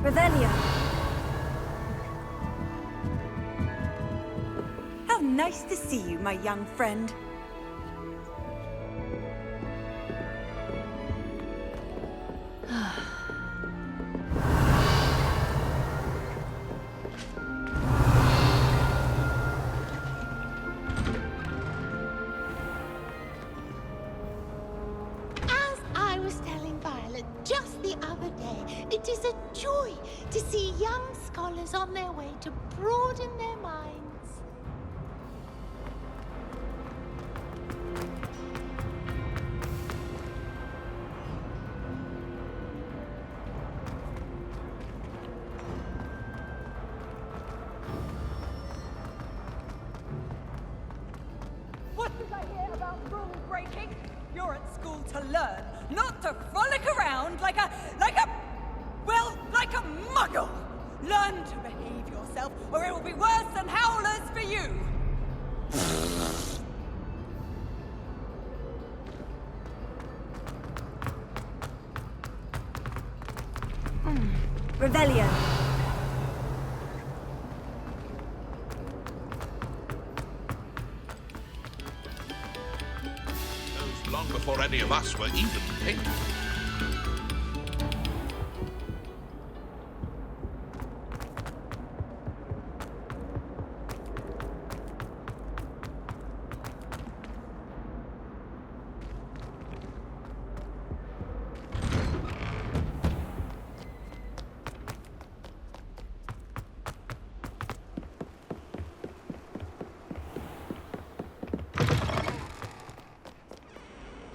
Revelio. How nice to see you, my young friend. Just the other day, it is a joy to see young scholars on their way to broaden their minds. What did I hear about rule breaking? You're at school to learn, not to frolic around like a muggle! Learn to behave yourself, or it will be worse than howlers for you! Revelio. Those long before any of us were even pink.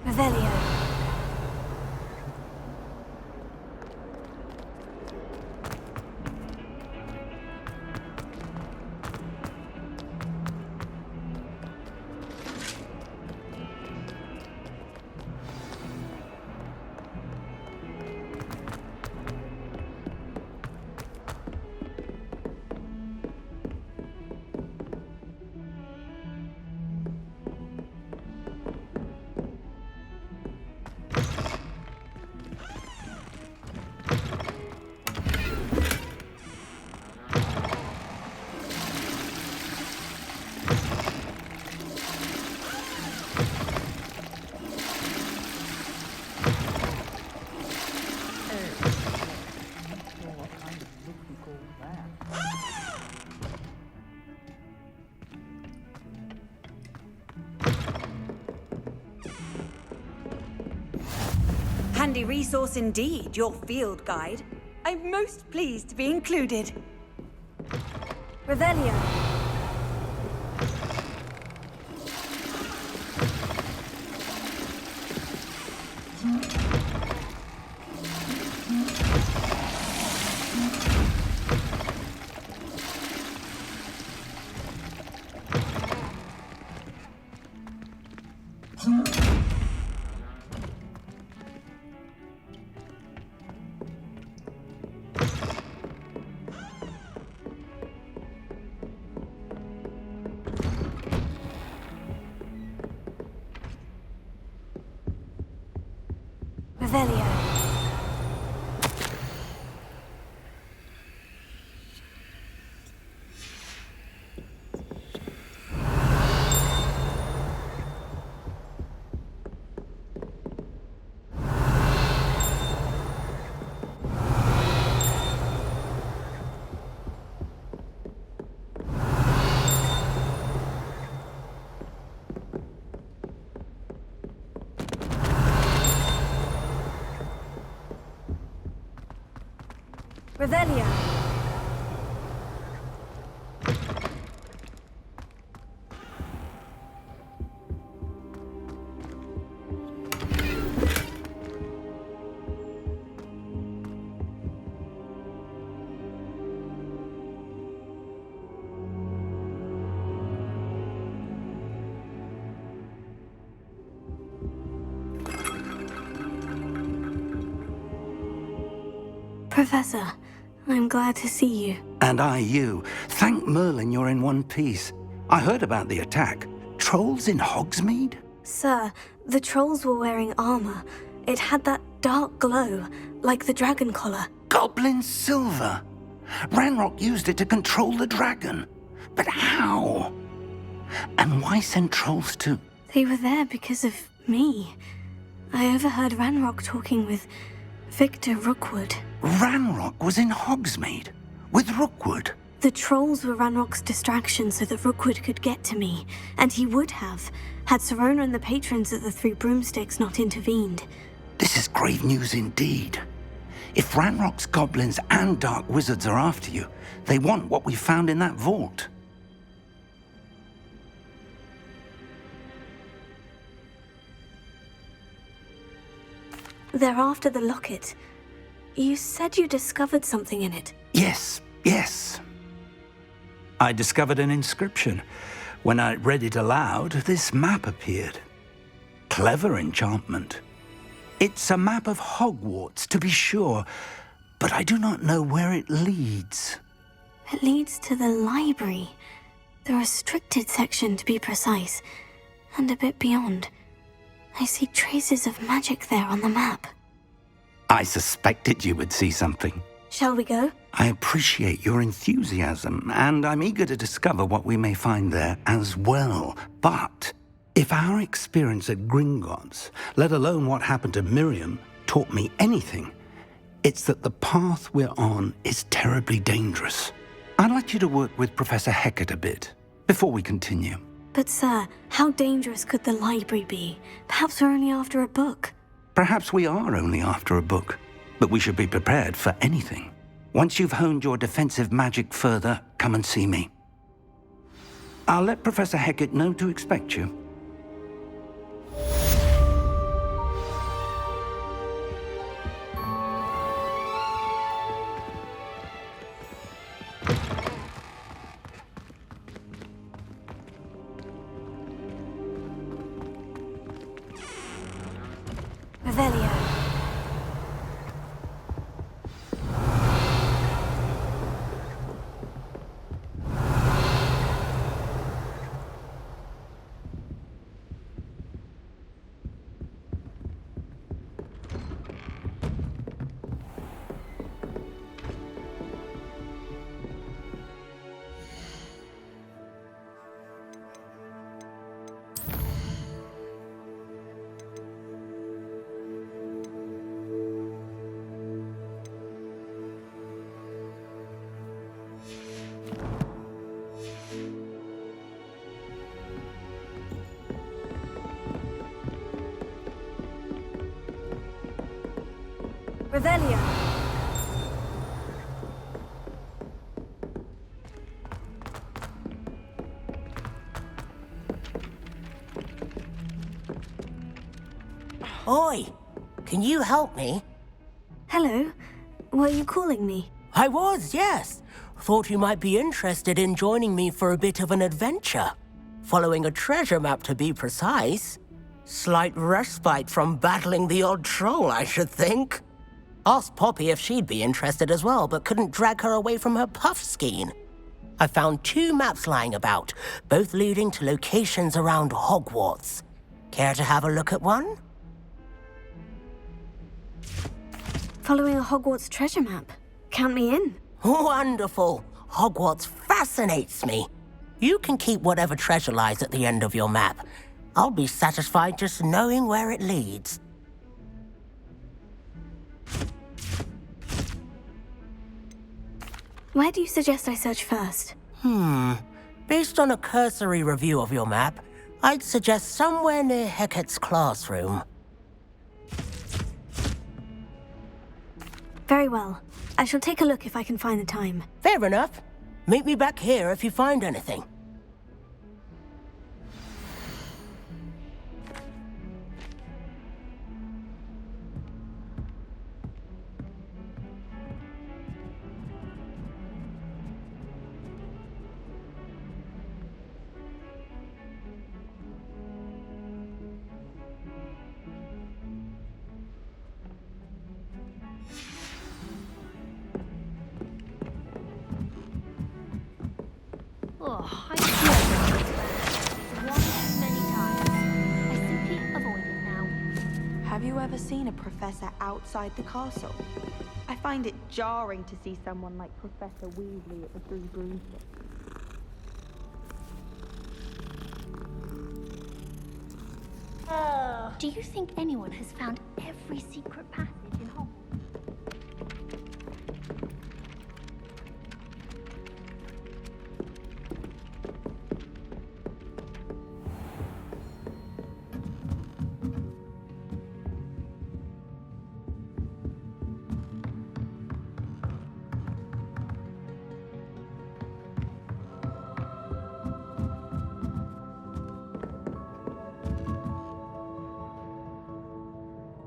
Revelio. Handy resource indeed, your field guide. I'm most pleased to be included. Revelio. Revelio. Revelio. Professor, I'm glad to see you. And I you. Thank Merlin you're in one piece. I heard about the attack. Trolls in Hogsmeade? Sir, the trolls were wearing armor. It had that dark glow, like the dragon collar. Goblin silver! Ranrock used it to control the dragon. But how? And why send trolls to... They were there because of me. I overheard Ranrock talking with Victor Rookwood. Ranrock was in Hogsmeade with Rookwood. The trolls were Ranrock's distraction so that Rookwood could get to me, and he would have, had Serona and the patrons at the Three Broomsticks not intervened. This is grave news indeed. If Ranrock's goblins and dark wizards are after you, they want what we found in that vault. They're after the locket. You said you discovered something in it. Yes. I discovered an inscription. When I read it aloud, this map appeared. Clever enchantment. It's a map of Hogwarts, to be sure, but I do not know where it leads. It leads to the library. The restricted section, to be precise, and a bit beyond. I see traces of magic there on the map. I suspected you would see something. Shall we go? I appreciate your enthusiasm, and I'm eager to discover what we may find there as well. But if our experience at Gringotts, let alone what happened to Miriam, taught me anything, it's that the path we're on is terribly dangerous. I'd like you to work with Professor Hecat a bit before we continue. But sir, how dangerous could the library be? Perhaps we're only after a book. Perhaps we are only after a book, but we should be prepared for anything. Once you've honed your defensive magic further, come and see me. I'll let Professor Hecat know to expect you. Revelio. Revelio. Oi! Can you help me? Hello. Were you calling me? I was, yes. Thought you might be interested in joining me for a bit of an adventure. Following a treasure map, to be precise. Slight respite from battling the odd troll, I should think. Asked Poppy if she'd be interested as well, but couldn't drag her away from her puffskein. I found 2 maps lying about, both leading to locations around Hogwarts. Care to have a look at one? Following a Hogwarts treasure map. Count me in. Wonderful. Hogwarts fascinates me. You can keep whatever treasure lies at the end of your map. I'll be satisfied just knowing where it leads. Where do you suggest I search first? Based on a cursory review of your map, I'd suggest somewhere near Hecat's classroom. Very well. I shall take a look if I can find the time. Fair enough. Meet me back here if you find anything. Oh, I feel it's one too many times. I simply avoid it now. Have you ever seen a professor outside the castle? I I find it jarring to see someone like Professor Weasley at the Three Broomsticks. Do you think anyone has found every secret passage in Hogwarts?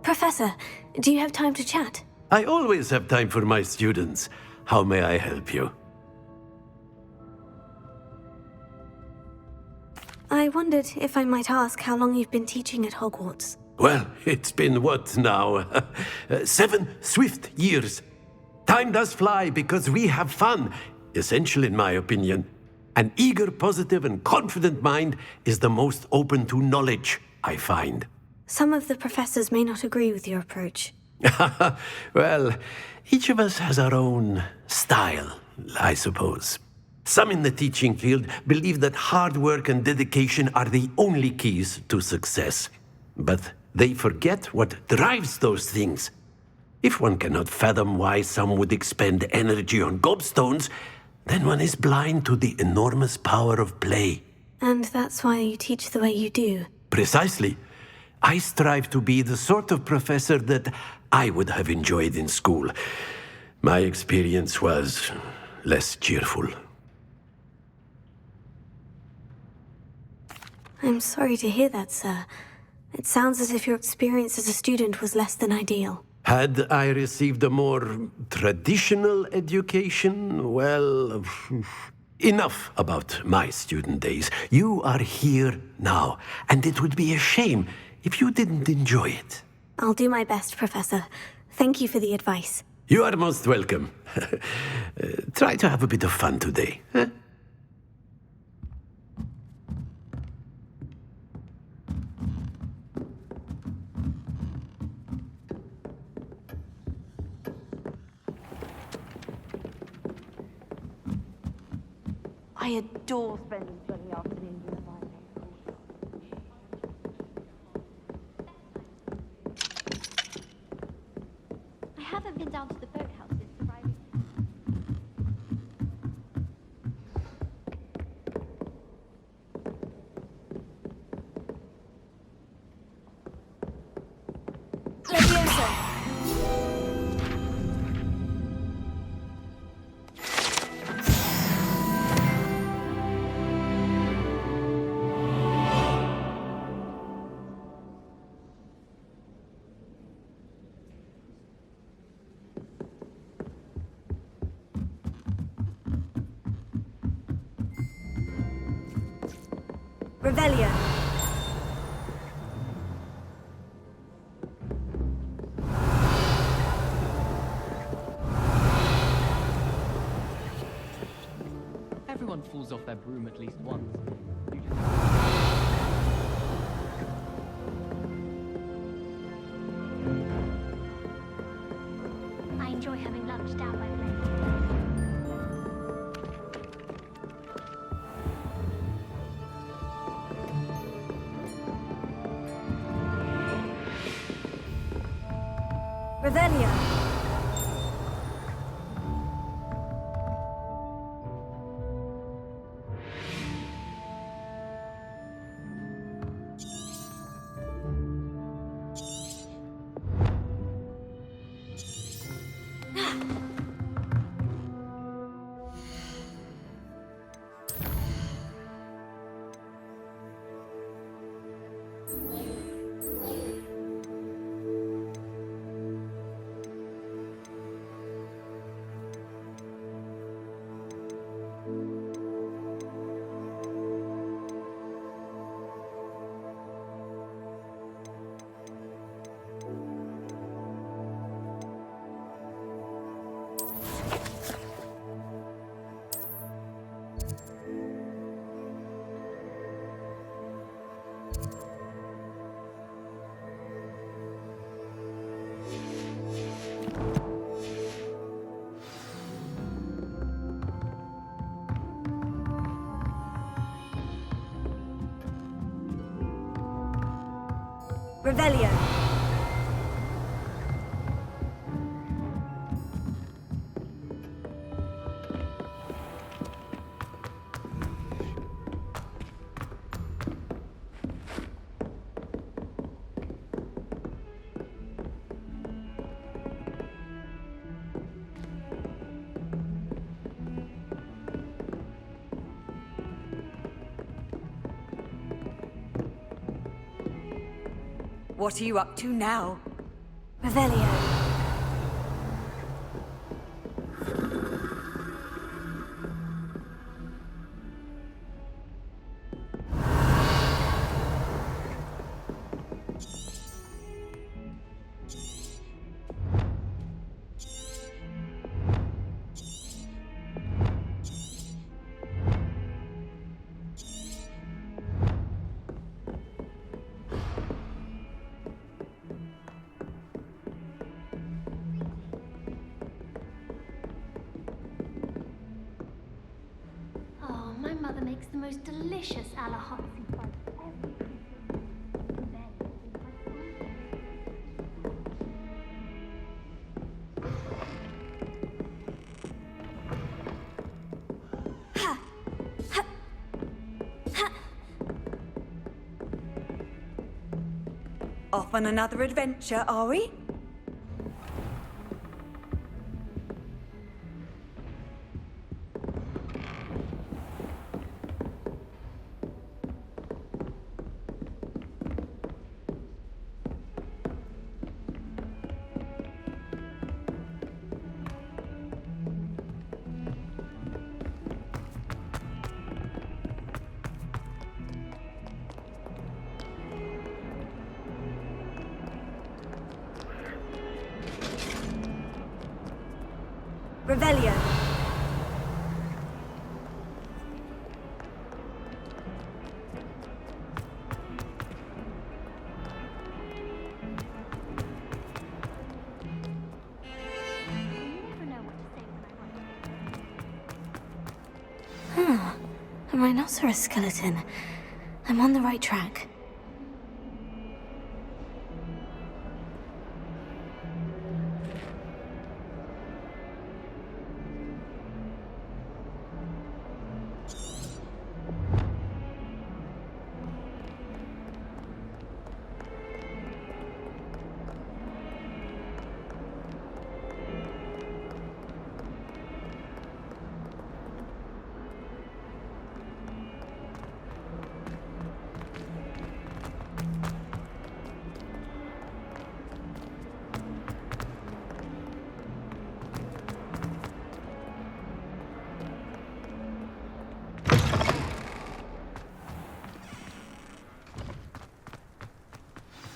Professor, do you have time to chat? I always have time for my students. How may I help you? I wondered if I might ask how long you've been teaching at Hogwarts. Well, it's been what now? 7 swift years. Time does fly because we have fun. Essential in my opinion. An eager, positive, and confident mind is the most open to knowledge, I find. Some of the professors may not agree with your approach. Well, each of us has our own style, I suppose. Some in the teaching field believe that hard work and dedication are the only keys to success. But they forget what drives those things. If one cannot fathom why some would expend energy on gobstones, then one is blind to the enormous power of play. And that's why you teach the way you do. Precisely. I strive to be the sort of professor that I would have enjoyed in school. My experience was less cheerful. I'm sorry to hear that, sir. It sounds as if your experience as a student was less than ideal. Had I received a more traditional education, well, enough about my student days. You are here now, and it would be a shame if you didn't enjoy it. I'll do my best, Professor. Thank you for the advice. You are most welcome. Try to have a bit of fun today. Huh? I adore spending sunny afternoons in the library. I haven't been down to the boathouse since arriving. Revelio. Everyone falls off their broom at least once. You just... I enjoy having lunch down by the lake. Revelio. Revelio. What are you up to now? Revelio. Oh, my mother makes the most delicious a la hot soup every Off on another adventure, are we? Revelio. A rhinoceros skeleton. I'm on the right track.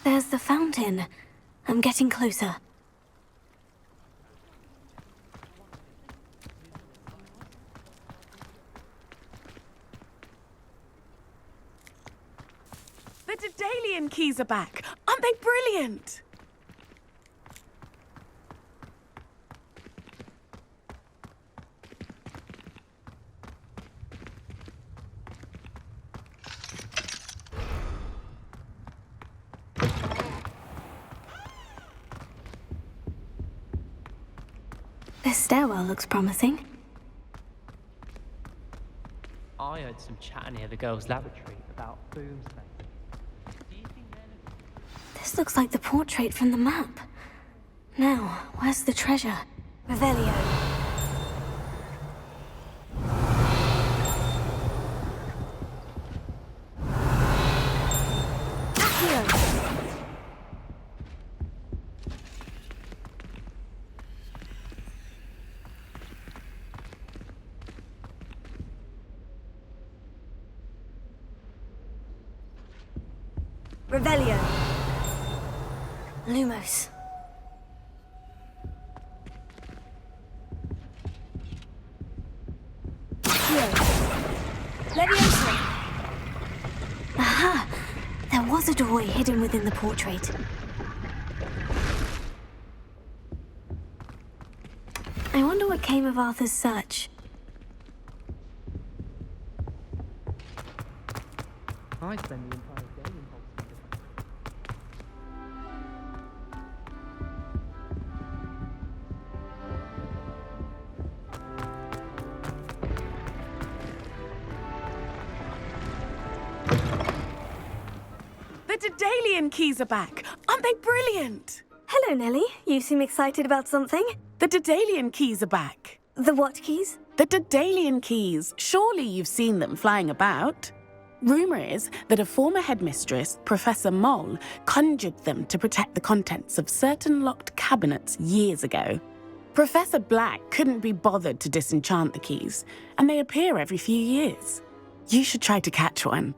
There's the fountain. I'm getting closer. The Daedalian keys are back. Aren't they brilliant? This stairwell looks promising. I heard some chat near the girls' laboratory about boom space. Do you think they're... This looks like the portrait from the map. Now, where's the treasure? Revelio. Revelio. Lumos. Leviosa. Aha! There was a doorway hidden within the portrait. I wonder what came of Arthur's search. I spend the entire day in Hogwarts. Daedalian keys are back. Aren't they brilliant? Hello, Nellie. You seem excited about something. The Daedalian keys are back. The what keys? The Daedalian keys. Surely you've seen them flying about. Rumour is that a former headmistress, Professor Mole, conjured them to protect the contents of certain locked cabinets years ago. Professor Black couldn't be bothered to disenchant the keys, and they appear every few years. You should try to catch one.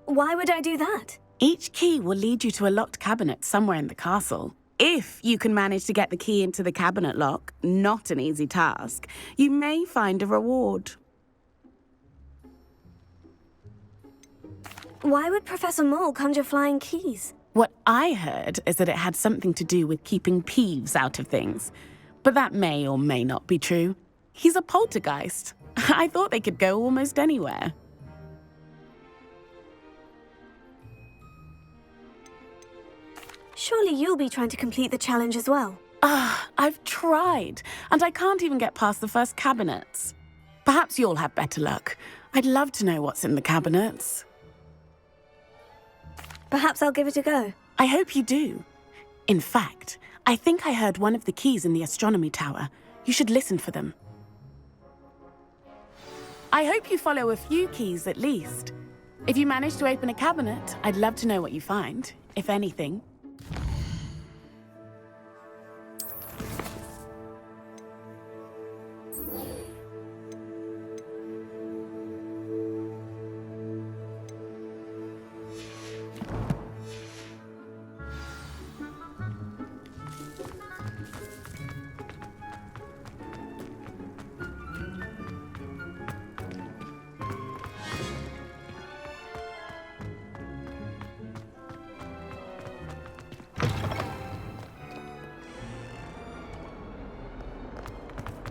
Why would I do that? Each key will lead you to a locked cabinet somewhere in the castle. If you can manage to get the key into the cabinet lock, not an easy task, you may find a reward. Why would Professor Mole conjure flying keys? What I heard is that it had something to do with keeping Peeves out of things. But that may or may not be true. He's a poltergeist. I thought they could go almost anywhere. Surely you'll be trying to complete the challenge as well. I've tried, and I can't even get past the first cabinets. Perhaps you'll have better luck. I'd love to know what's in the cabinets. Perhaps I'll give it a go. I hope you do. In fact, I think I heard one of the keys in the astronomy tower. You should listen for them. I hope you follow a few keys at least. If you manage to open a cabinet, I'd love to know what you find, if anything.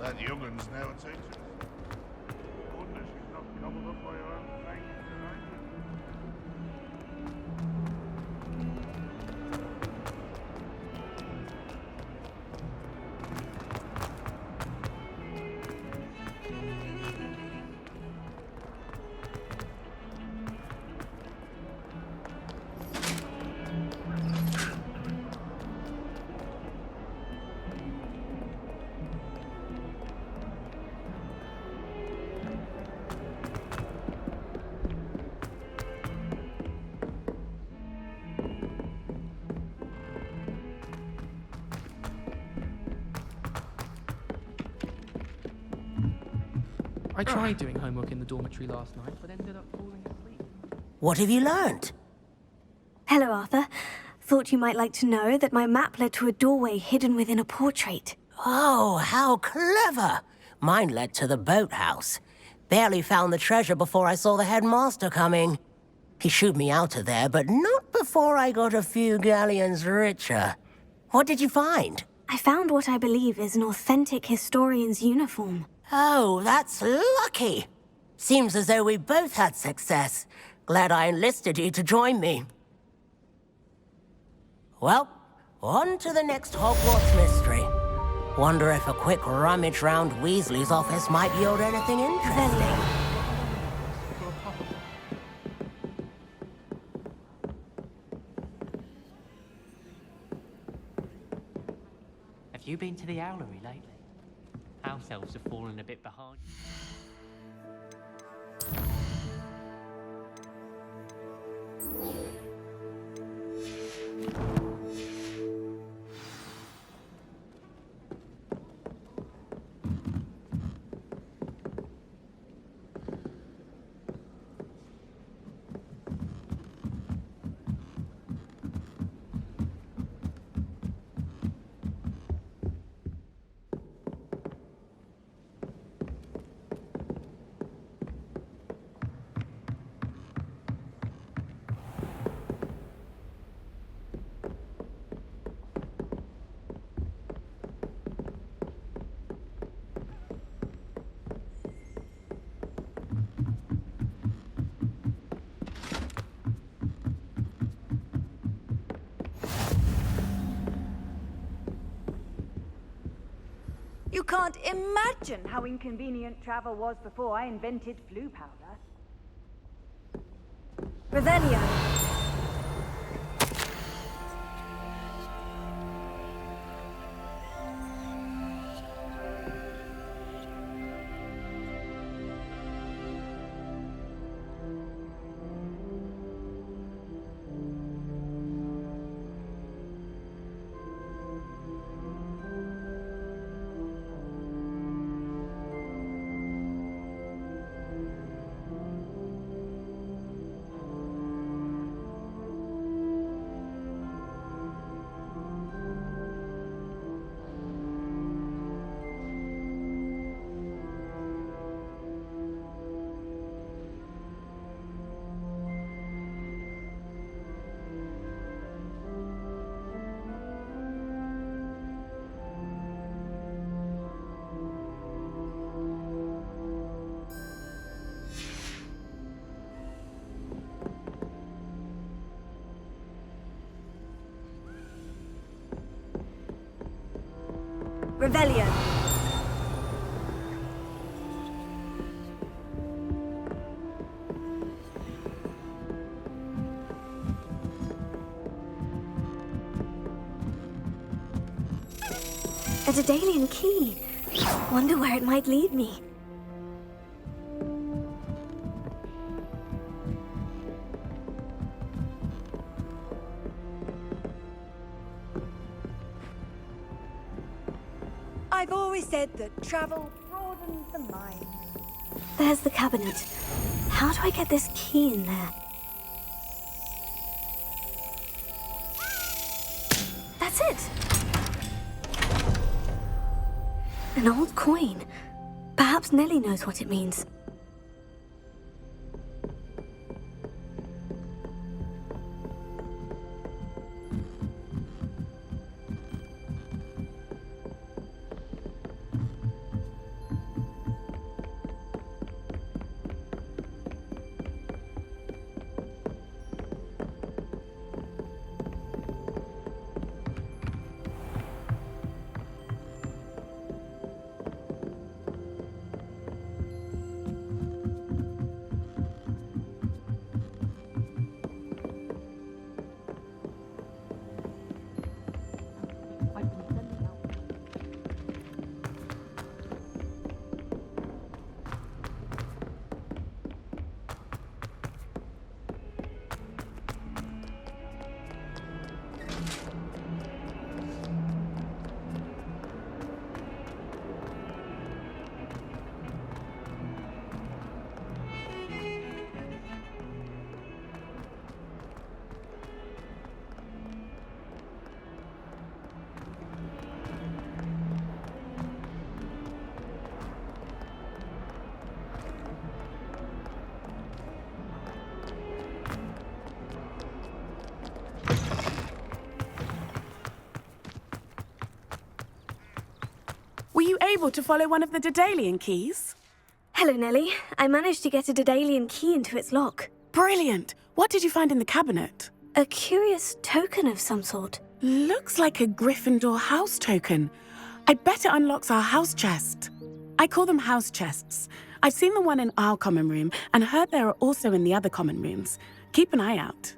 That young'un's now a teacher. Wonder she's not covered up by her own thing tonight. I tried doing homework in the dormitory last night, but ended up falling asleep. What have you learnt? Hello, Arthur. Thought you might like to know that my map led to a doorway hidden within a portrait. Oh, how clever! Mine led to the boathouse. Barely found the treasure before I saw the headmaster coming. He shooed me out of there, but not before I got a few galleons richer. What did you find? I found what I believe is an authentic historian's uniform. Oh, that's lucky. Seems as though we both had success. Glad I enlisted you to join me. Well, on to the next Hogwarts mystery. Wonder if a quick rummage round Weasley's office might yield anything interesting. Have you been to the Owlery lately? House elves have fallen a bit behind. You can't imagine how inconvenient travel was before I invented flu powder. Revelio. Revelio. A Daedalian key. Wonder where it might lead me. I've always said that travel broadens the mind. There's the cabinet. How do I get this key in there? That's it! An old coin. Perhaps Nellie knows what it means. Were you able to follow one of the Daedalian keys? Hello, Nellie. I managed to get a Daedalian key into its lock. Brilliant! What did you find in the cabinet? A curious token of some sort. Looks like a Gryffindor house token. I bet it unlocks our house chest. I call them house chests. I've seen the one in our common room and heard there are also in the other common rooms. Keep an eye out.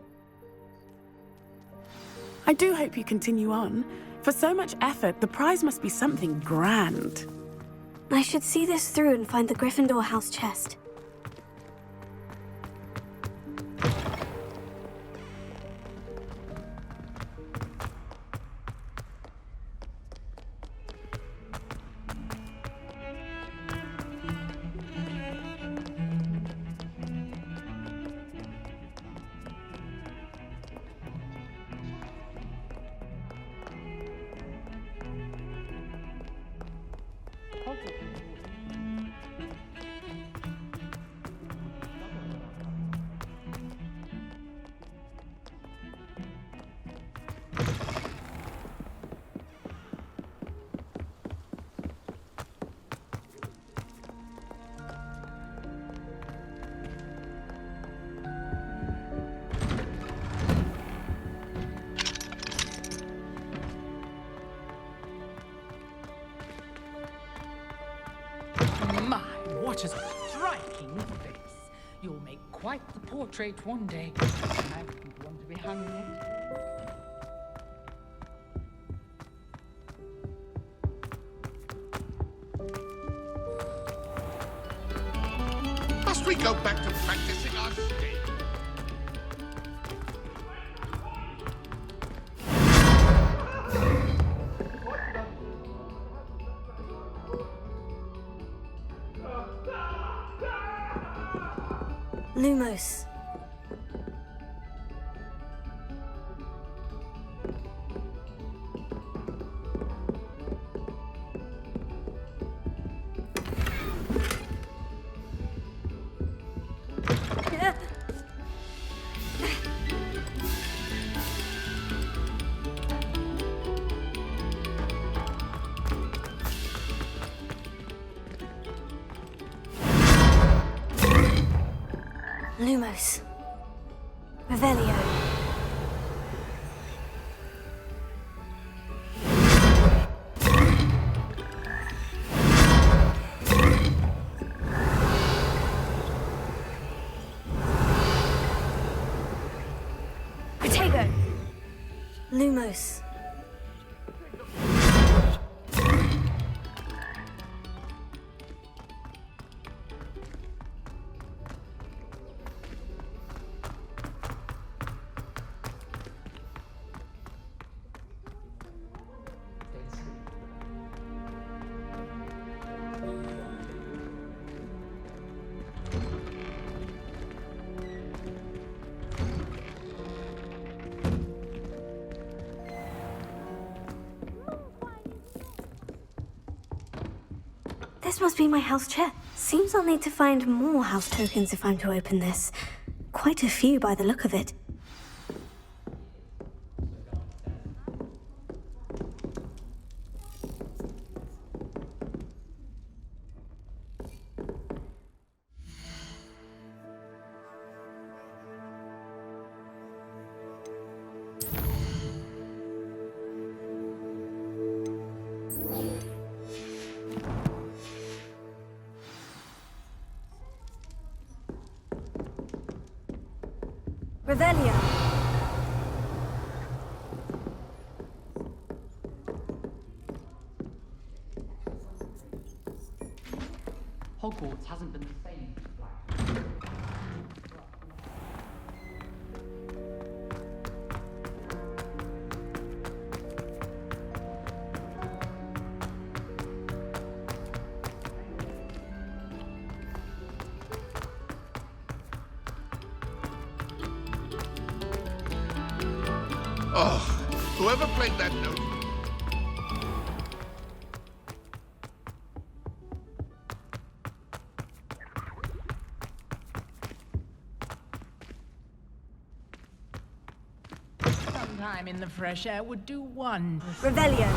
I do hope you continue on. For so much effort, the prize must be something grand. I should see this through and find the Gryffindor house chest. My, what a striking face. You'll make quite the portrait one day. I wouldn't want to be hung next. Must we go back to practicing our skate? Lumos. Lumos. Revelio. Fuego! Lumos. This must be my house chair. Seems I'll need to find more house tokens if I'm to open this. Quite a few by the look of it. Revelio. Hogwarts hasn't been the same. Oh, whoever played that note. Some time in the fresh air would do one. Revelio.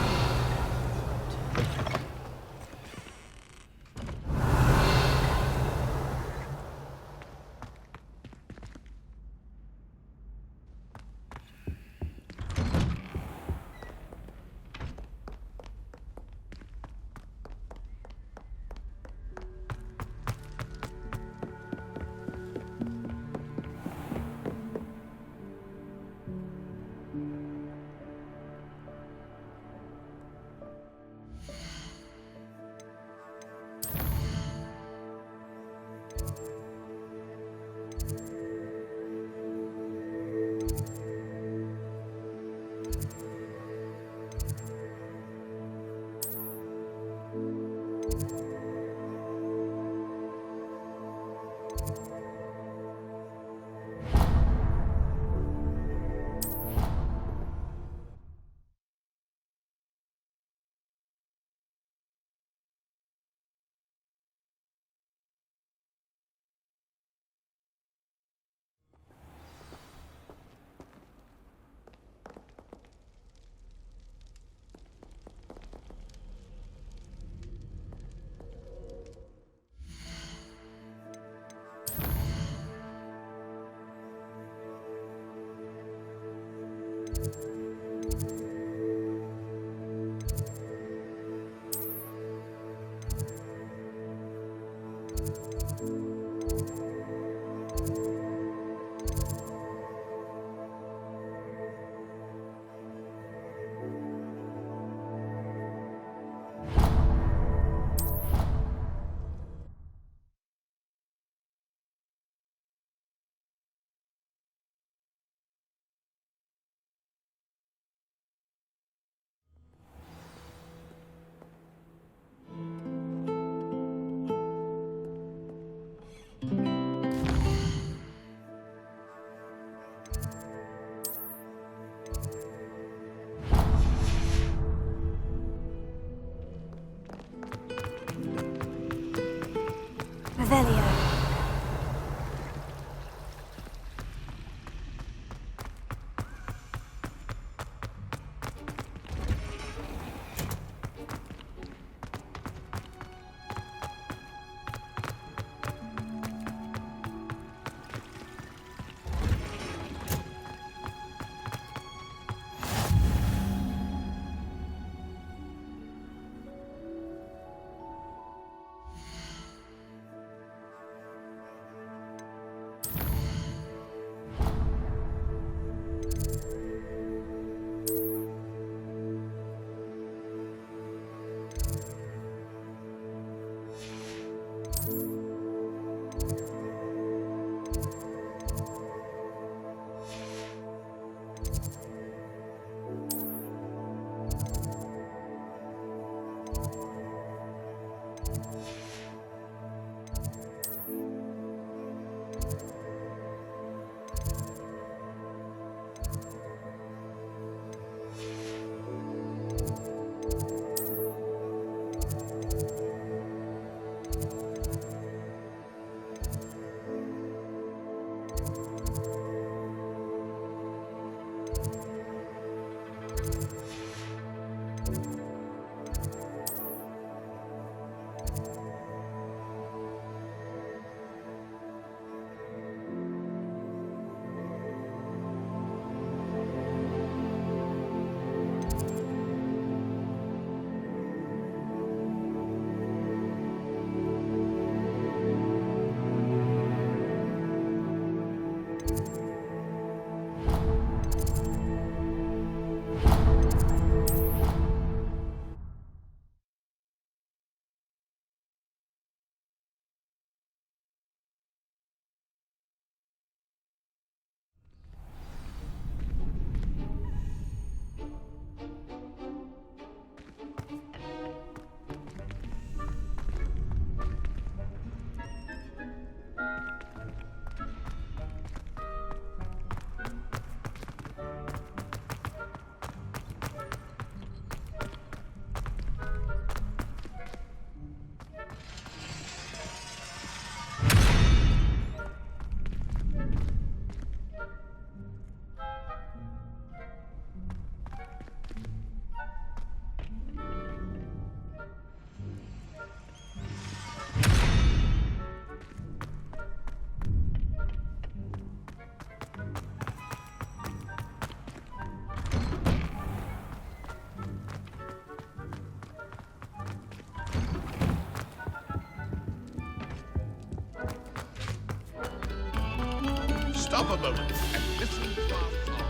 Stop a moment and listen to our song.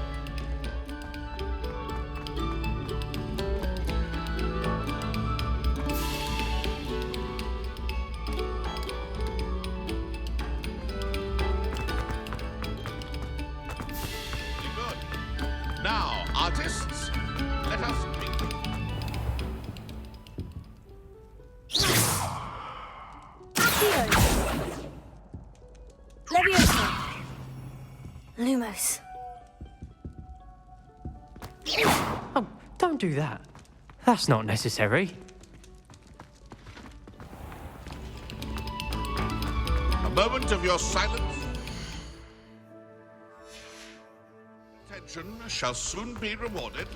Very good. Now, artists, let us begin. Leviosa! Lumos. Oh, don't do that. That's not necessary. A moment of your silence. Attention shall soon be rewarded.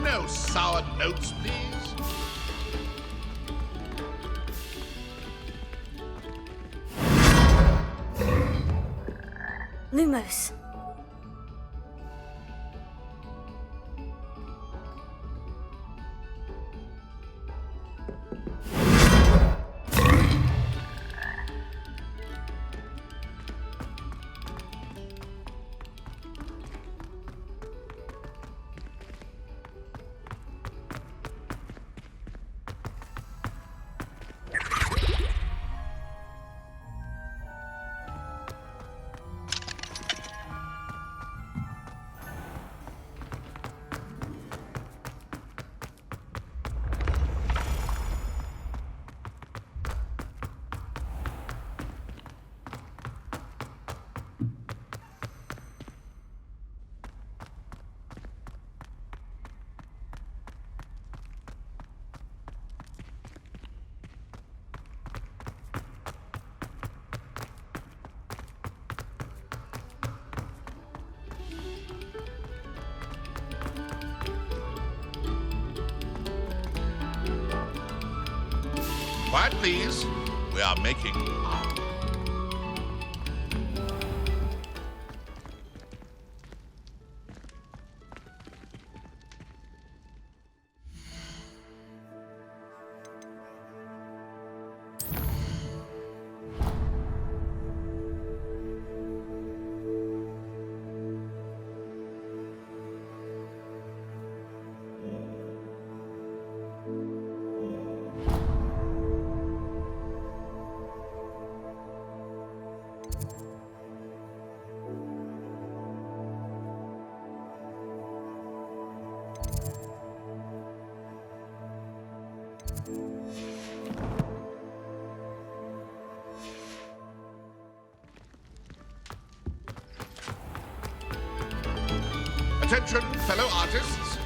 No sour notes, please. Lumos. Quiet, please. We are making art. Attention, fellow artists.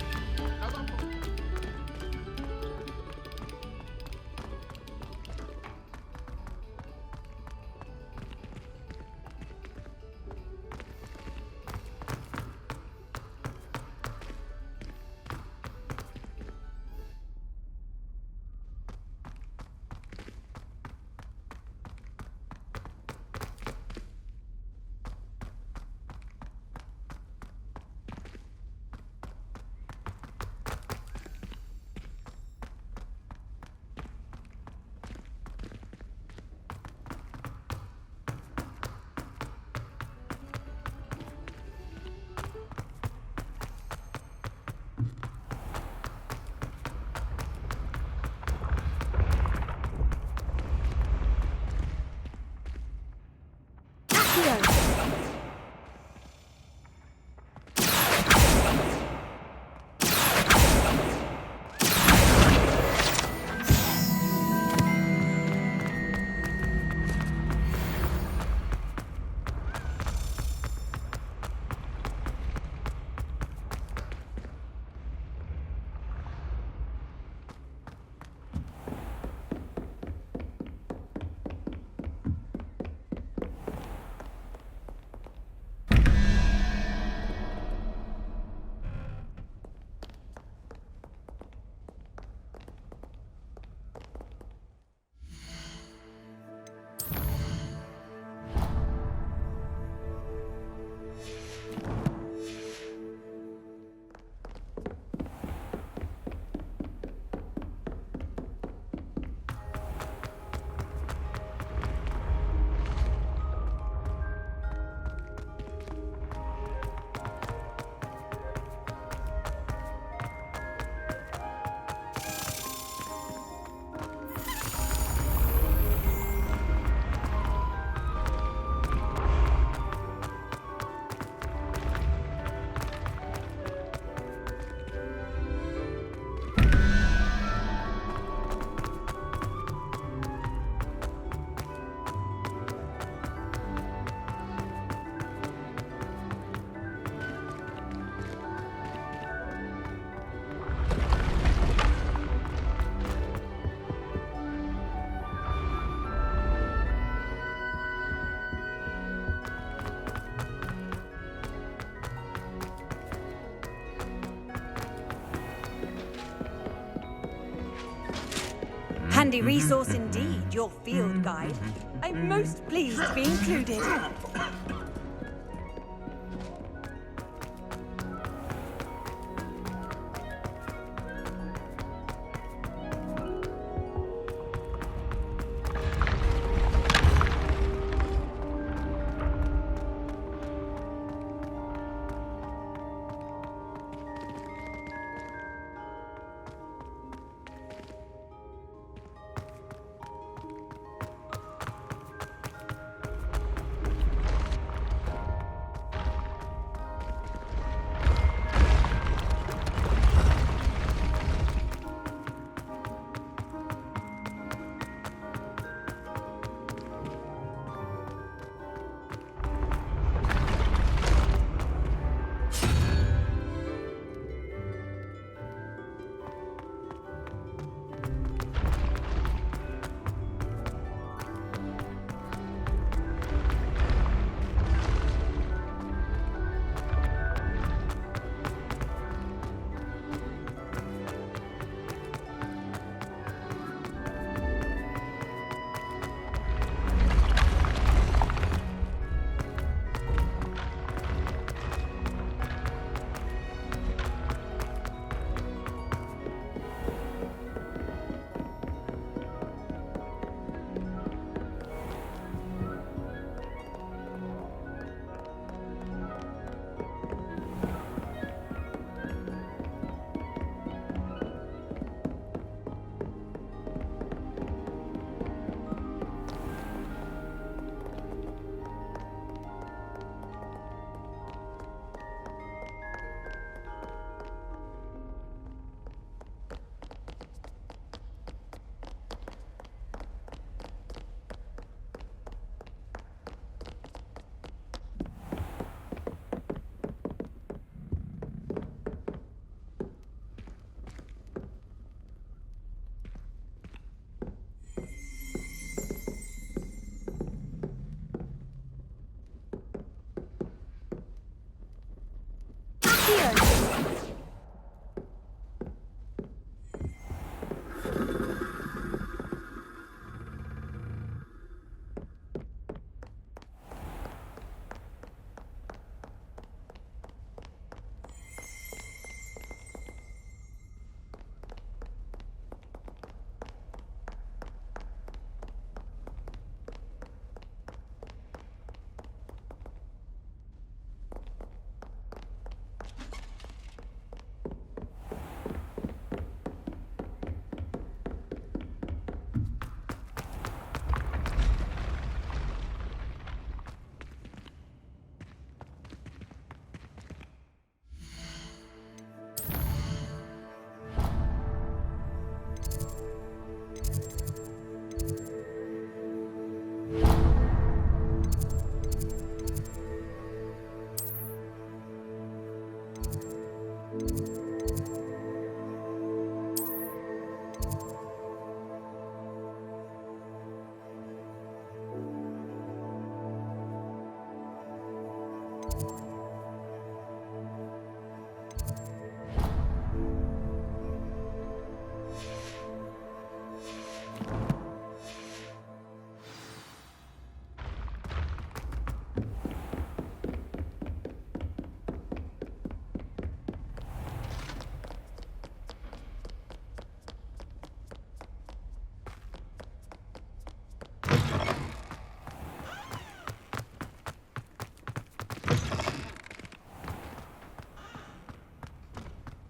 handy resource indeed, your field guide. I'm most pleased to be included.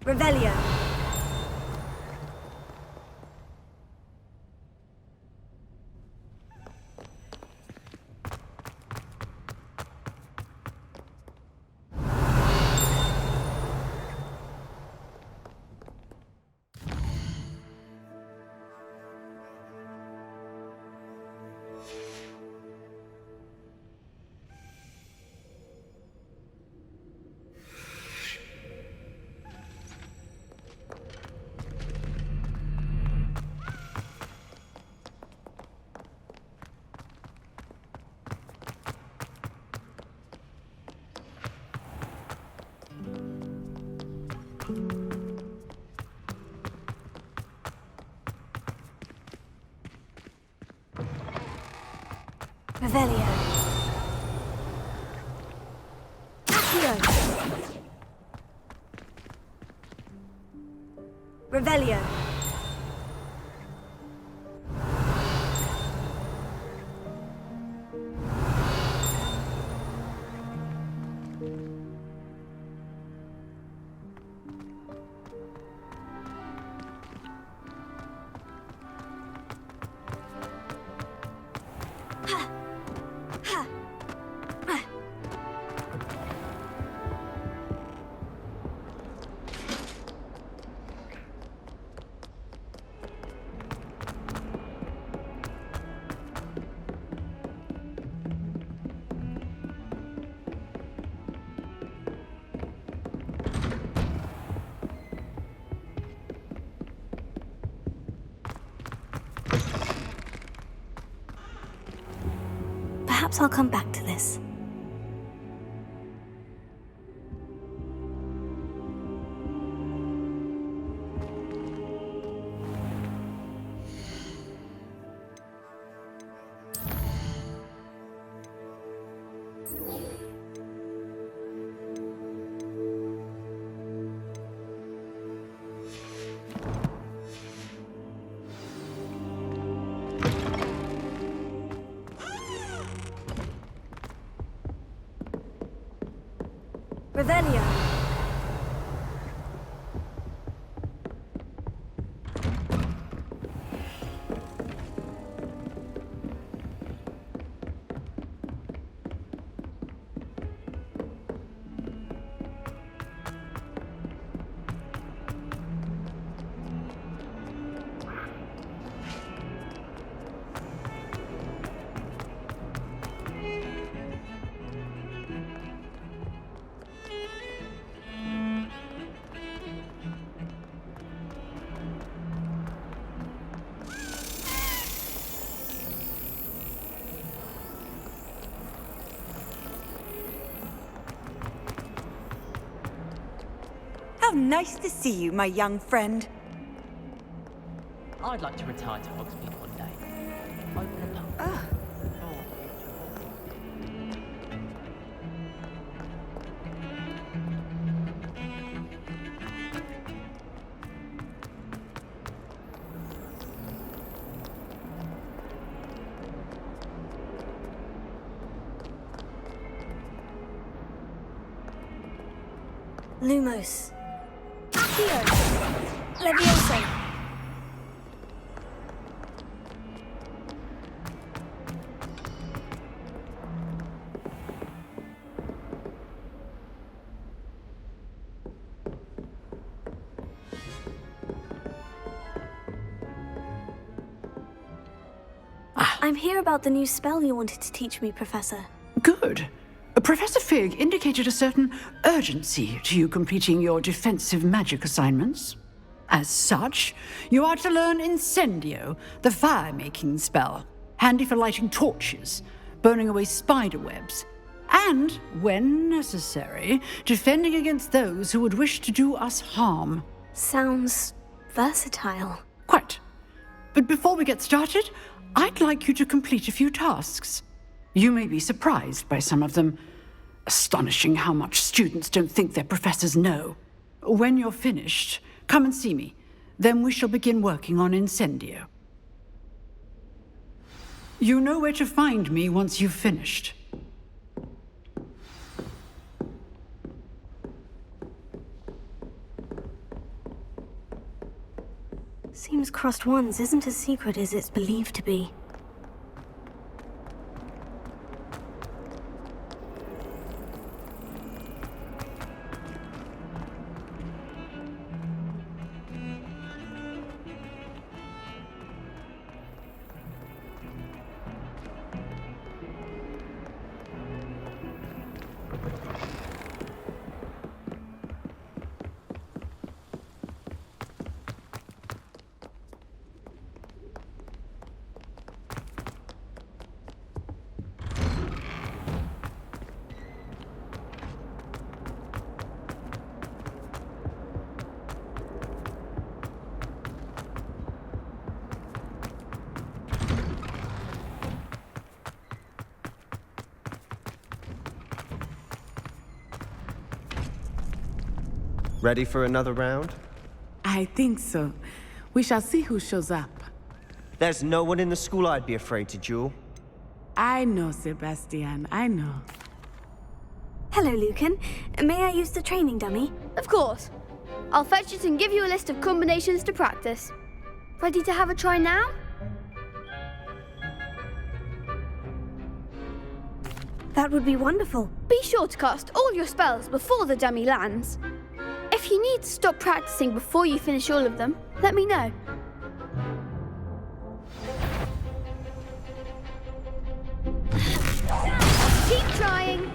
Revelio. Revelio. Accio. Revelio. Perhaps I'll come back to this. Revelio. How nice to see you, my young friend. I'd like to retire to Hogsmeade one day. Open a pub. Lumos. Accio. Levioso. I'm here about the new spell you wanted to teach me, Professor. Good. Professor Fig indicated a certain urgency to you completing your defensive magic assignments. As such, you are to learn Incendio, the fire-making spell, handy for lighting torches, burning away spider webs, and, when necessary, defending against those who would wish to do us harm. Sounds versatile. Quite. But before we get started, I'd like you to complete a few tasks. You may be surprised by some of them. Astonishing how much students don't think their professors know. When you're finished, come and see me. Then we shall begin working on Incendio. You know where to find me once you've finished. Seems crossed wands isn't as secret as it's believed to be. Ready for another round? I think so. We shall see who shows up. There's no one in the school I'd be afraid to duel. I know, Sebastian, I know. Hello, Lucan. May I use the training dummy? Of course. I'll fetch it and give you a list of combinations to practice. Ready to have a try now? That would be wonderful. Be sure to cast all your spells before the dummy lands. If you need to stop practicing before you finish all of them, let me know. Keep trying.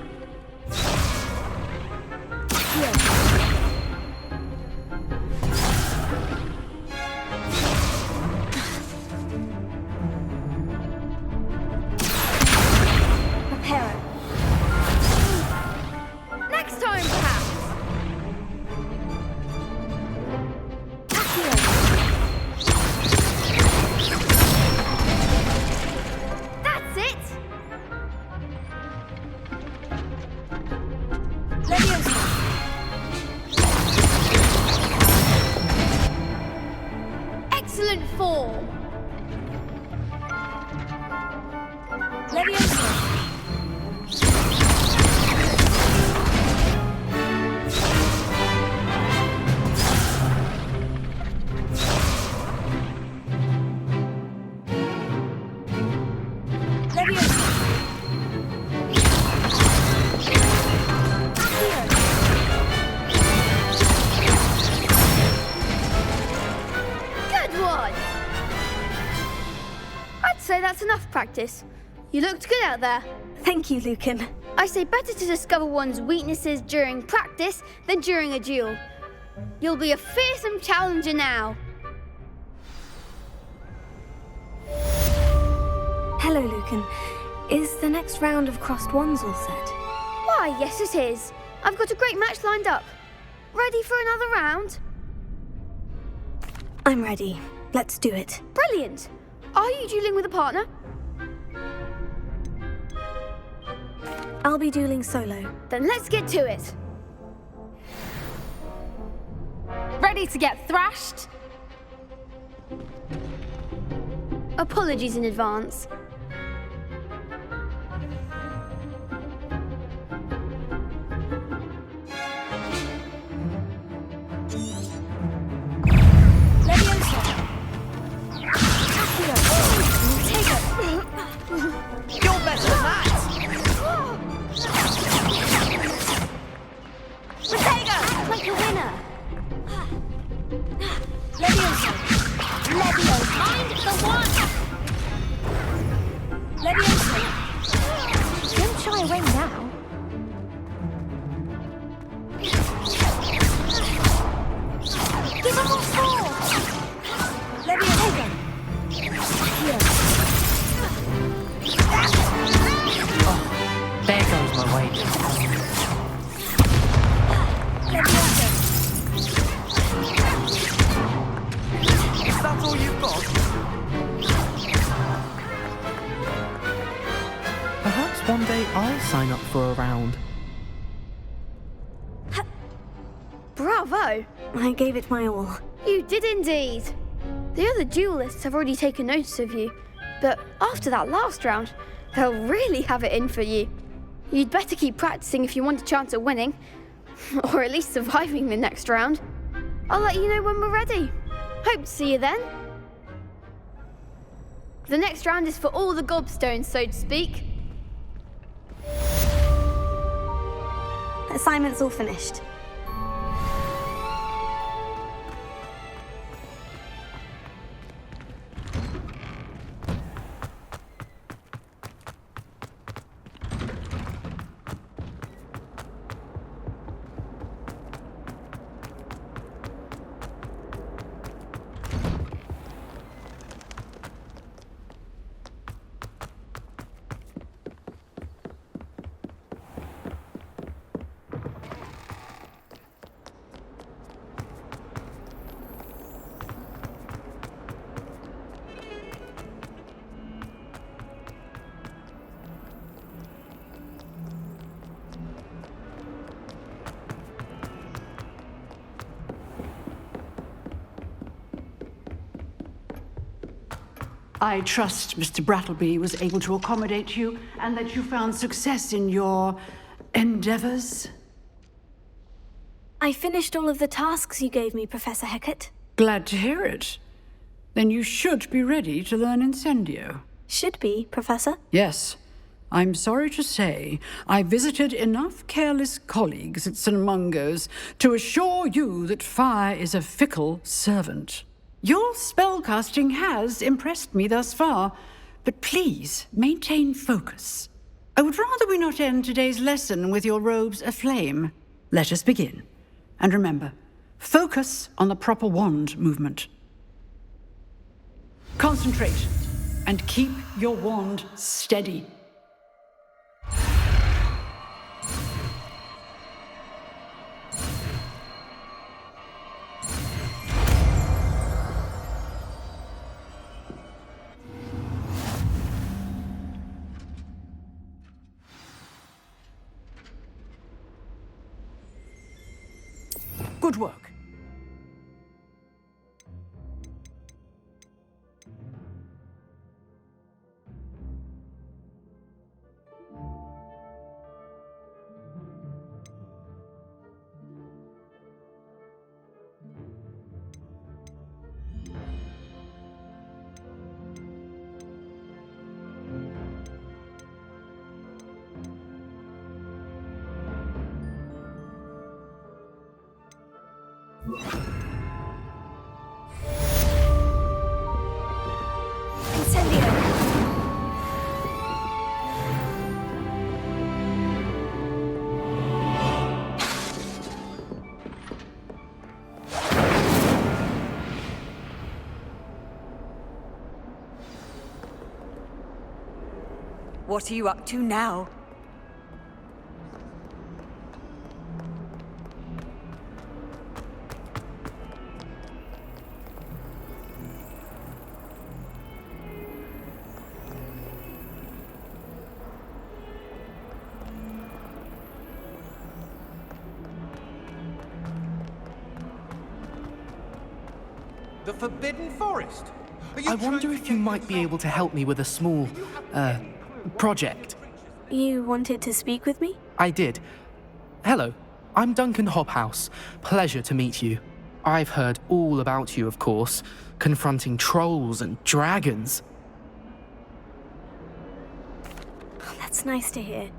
Prepare. Next time, perhaps. That's it. Excellent form. Good one. I'd say that's enough practice. You looked good out there. Thank you, Lucan. I say better to discover one's weaknesses during practice than during a duel. You'll be a fearsome challenger now. Hello, Lucan. Is the next round of crossed wands all set? Why, yes it is. I've got a great match lined up. Ready for another round? I'm ready. Let's do it. Brilliant. Are you dueling with a partner? I'll be dueling solo. Then let's get to it. Ready to get thrashed? Apologies in advance. You're better than that! Bottega! Like a winner! Leviosa! Mind the one! Leviosa! Don't shy away now. Give him more force! Leviosa! There goes my wages. Is that all you've got? Perhaps one day I'll sign up for a round. Bravo! I gave it my all. You did indeed. The other duelists have already taken notice of you, but after that last round, they'll really have it in for you. You'd better keep practicing if you want a chance at winning, or at least surviving the next round. I'll let you know when we're ready. Hope to see you then. The next round is for all the gobstones, so to speak. Assignment's all finished. I trust Mr. Brattleby was able to accommodate you and that you found success in your endeavors. I finished all of the tasks you gave me, Professor Hecat. Glad to hear it. Then you should be ready to learn Incendio. Should be, Professor? Yes. I'm sorry to say, I visited enough careless colleagues at St. Mungo's to assure you that fire is a fickle servant. Your spellcasting has impressed me thus far, but please maintain focus. I would rather we not end today's lesson with your robes aflame. Let us begin. And remember, focus on the proper wand movement. Concentrate and keep your wand steady. Good work. What are you up to now? The Forbidden Forest? I wonder if you might be able to help me with a small, project. You wanted to speak with me? I did. Hello, I'm Duncan Hobhouse. Pleasure to meet you. I've heard all about you, of course, confronting trolls and dragons. Oh, that's nice to hear.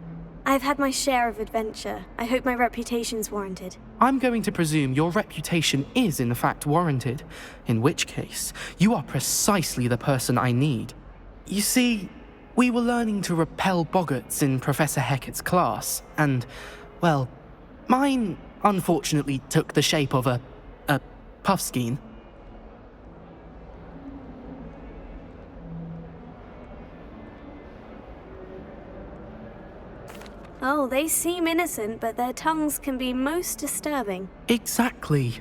I've had my share of adventure. I hope my reputation's warranted. I'm going to presume your reputation is in fact warranted, in which case, you are precisely the person I need. You see, we were learning to repel boggarts in Professor Hecat's class, and, well, mine unfortunately took the shape of a puffskein. Oh, they seem innocent, but their tongues can be most disturbing. Exactly.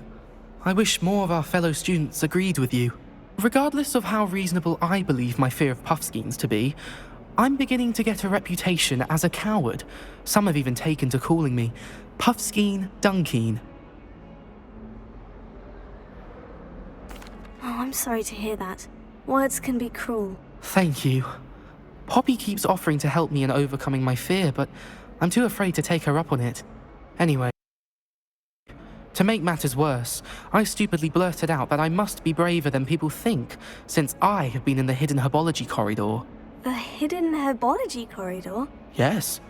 I wish more of our fellow students agreed with you. Regardless of how reasonable I believe my fear of puffskeins to be, I'm beginning to get a reputation as a coward. Some have even taken to calling me Puffskein Dunkeen. Oh, I'm sorry to hear that. Words can be cruel. Thank you. Poppy keeps offering to help me in overcoming my fear, but I'm too afraid to take her up on it. Anyway, to make matters worse, I stupidly blurted out that I must be braver than people think, since I have been in the hidden herbology corridor. The hidden herbology corridor? Yes.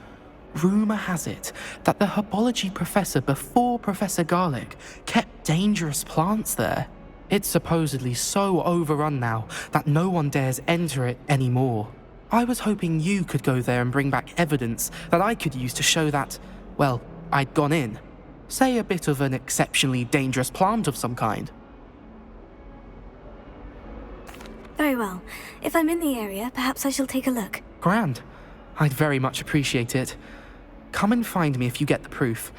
Rumour has it that the herbology professor before Professor Garlic kept dangerous plants there. It's supposedly so overrun now that no one dares enter it anymore. I was hoping you could go there and bring back evidence that I could use to show that, well, I'd gone in. Say a bit of an exceptionally dangerous plant of some kind. Very well. If I'm in the area, perhaps I shall take a look. Grand. I'd very much appreciate it. Come and find me if you get the proof.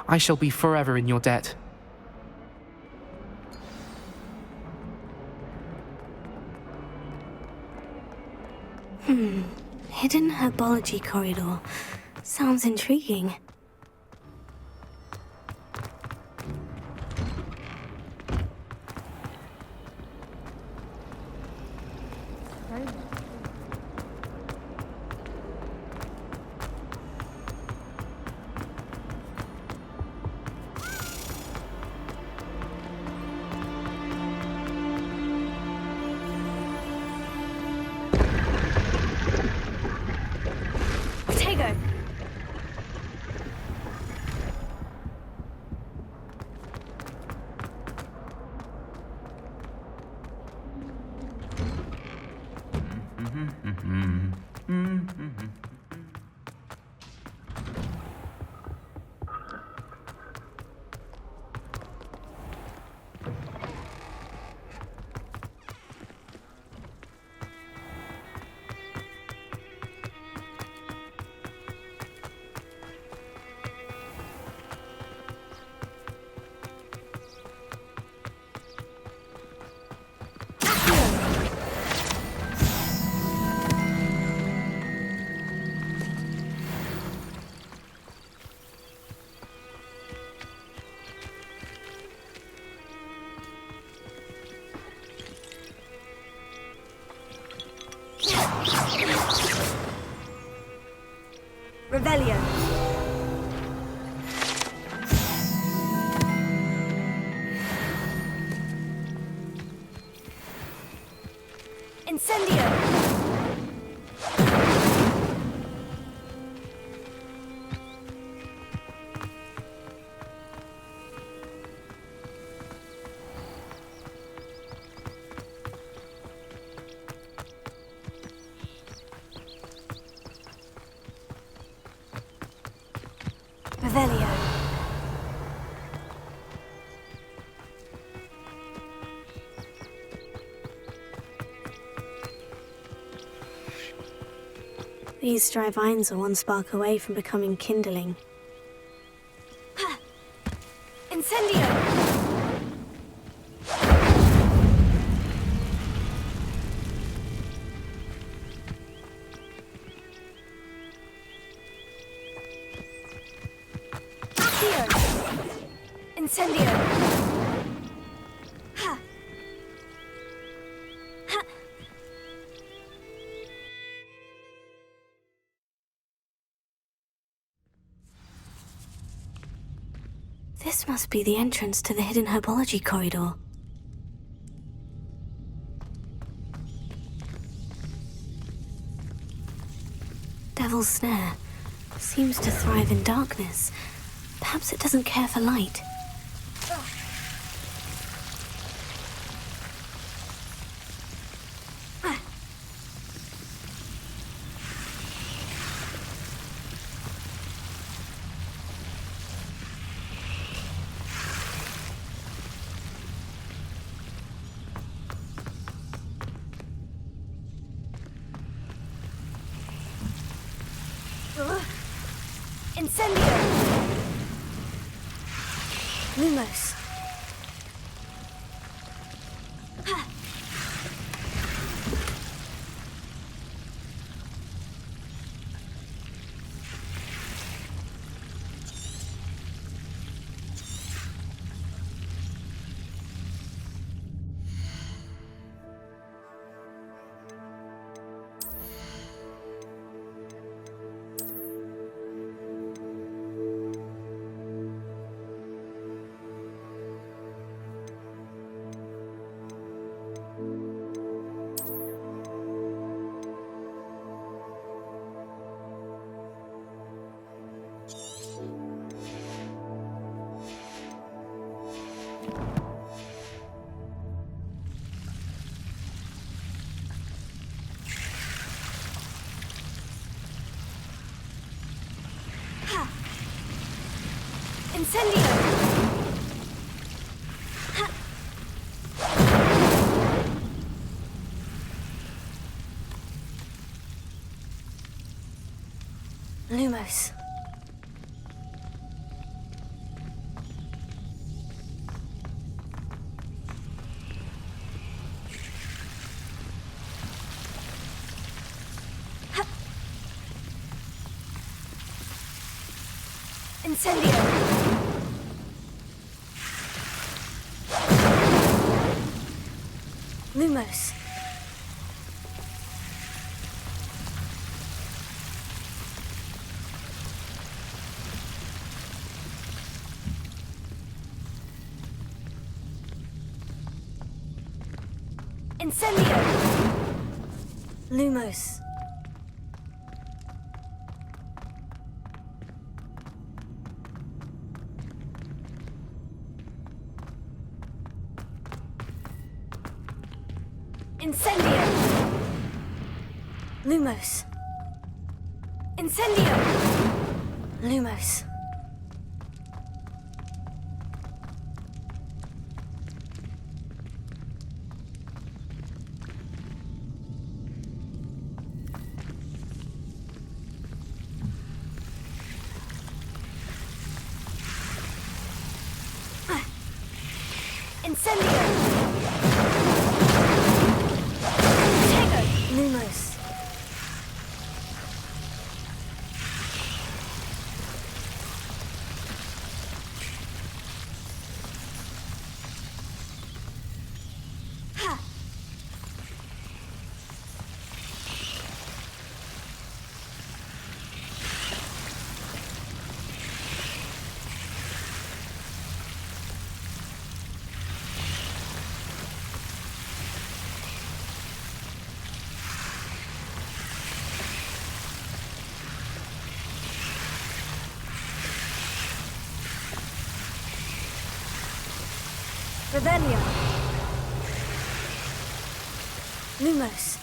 I shall be forever in your debt. Hidden herbology corridor. Sounds intriguing. home. Potato! Revelio. Incendio. Revelio. These dry vines are one spark away from becoming kindling. Ha! Incendio! Incendio! Ha! Ha! This must be the entrance to the hidden herbology corridor. Devil's Snare seems to thrive in darkness. Perhaps it doesn't care for light. Incendio! Lumos. Ha! Incendio! Ha! Lumos. Ha! Incendio! Lumos. Incendio! Lumos. Incendio! Lumos. Incendio! Lumos. Incendio! Tego! Lumos. Ha! Revelio. Lumos.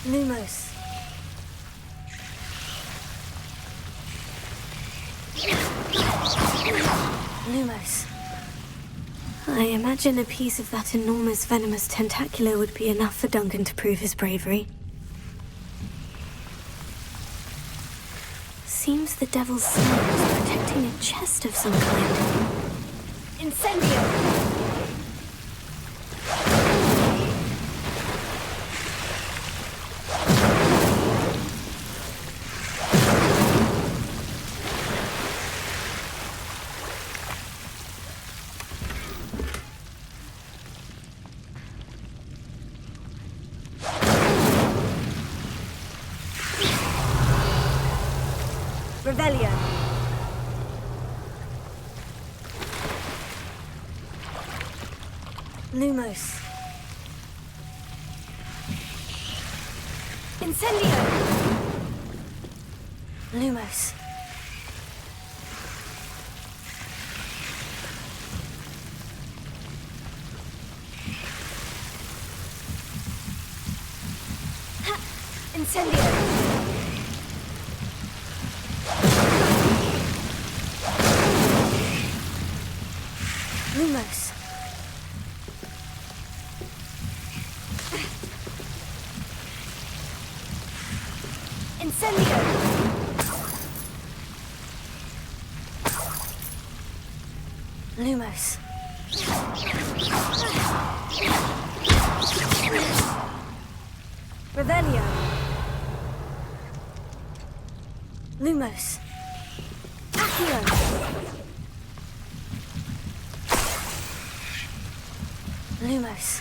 Lumos. Lumos. I imagine a piece of that enormous venomous tentacular would be enough for Duncan to prove his bravery. Seems the devil's slime is protecting a chest of some kind. Incendio! Revelio. Lumos. Incendio. Lumos. Ha! Incendio. Lumos. Incendio. Lumos. Revelio. Lumos. Accio. Lumos.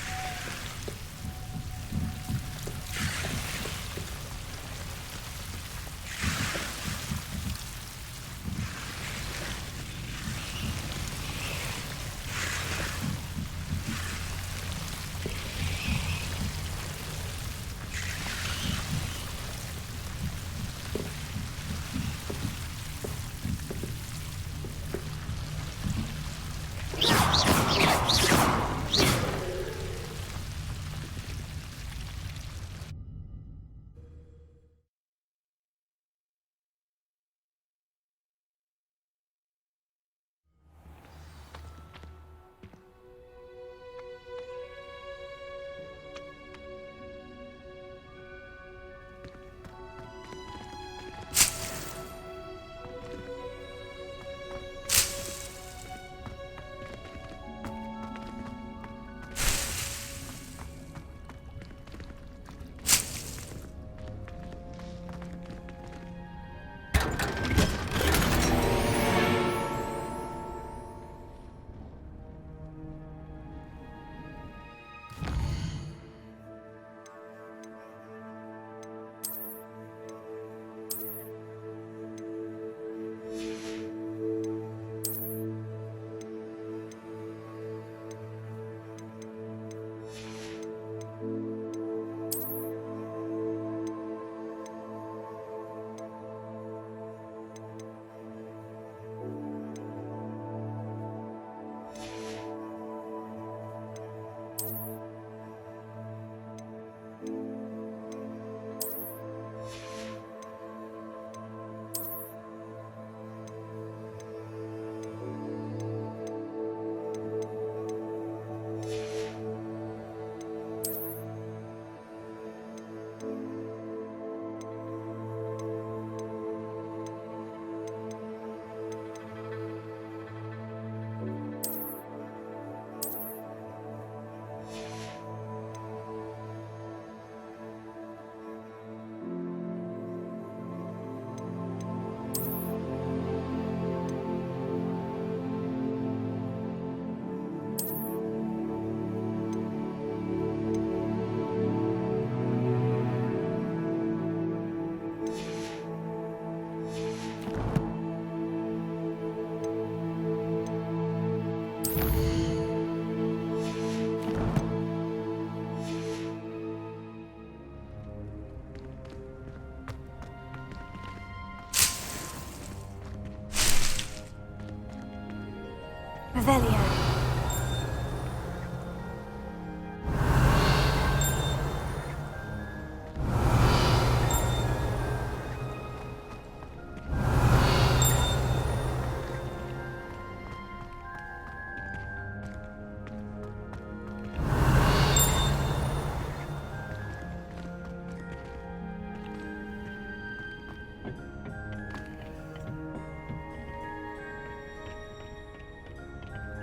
Revelio.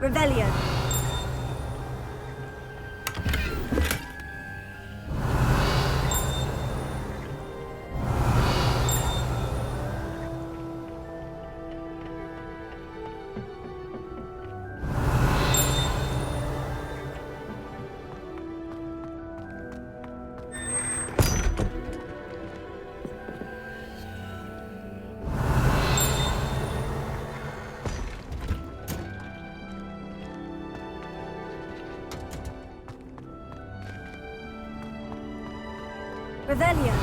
Revelio. Revelio.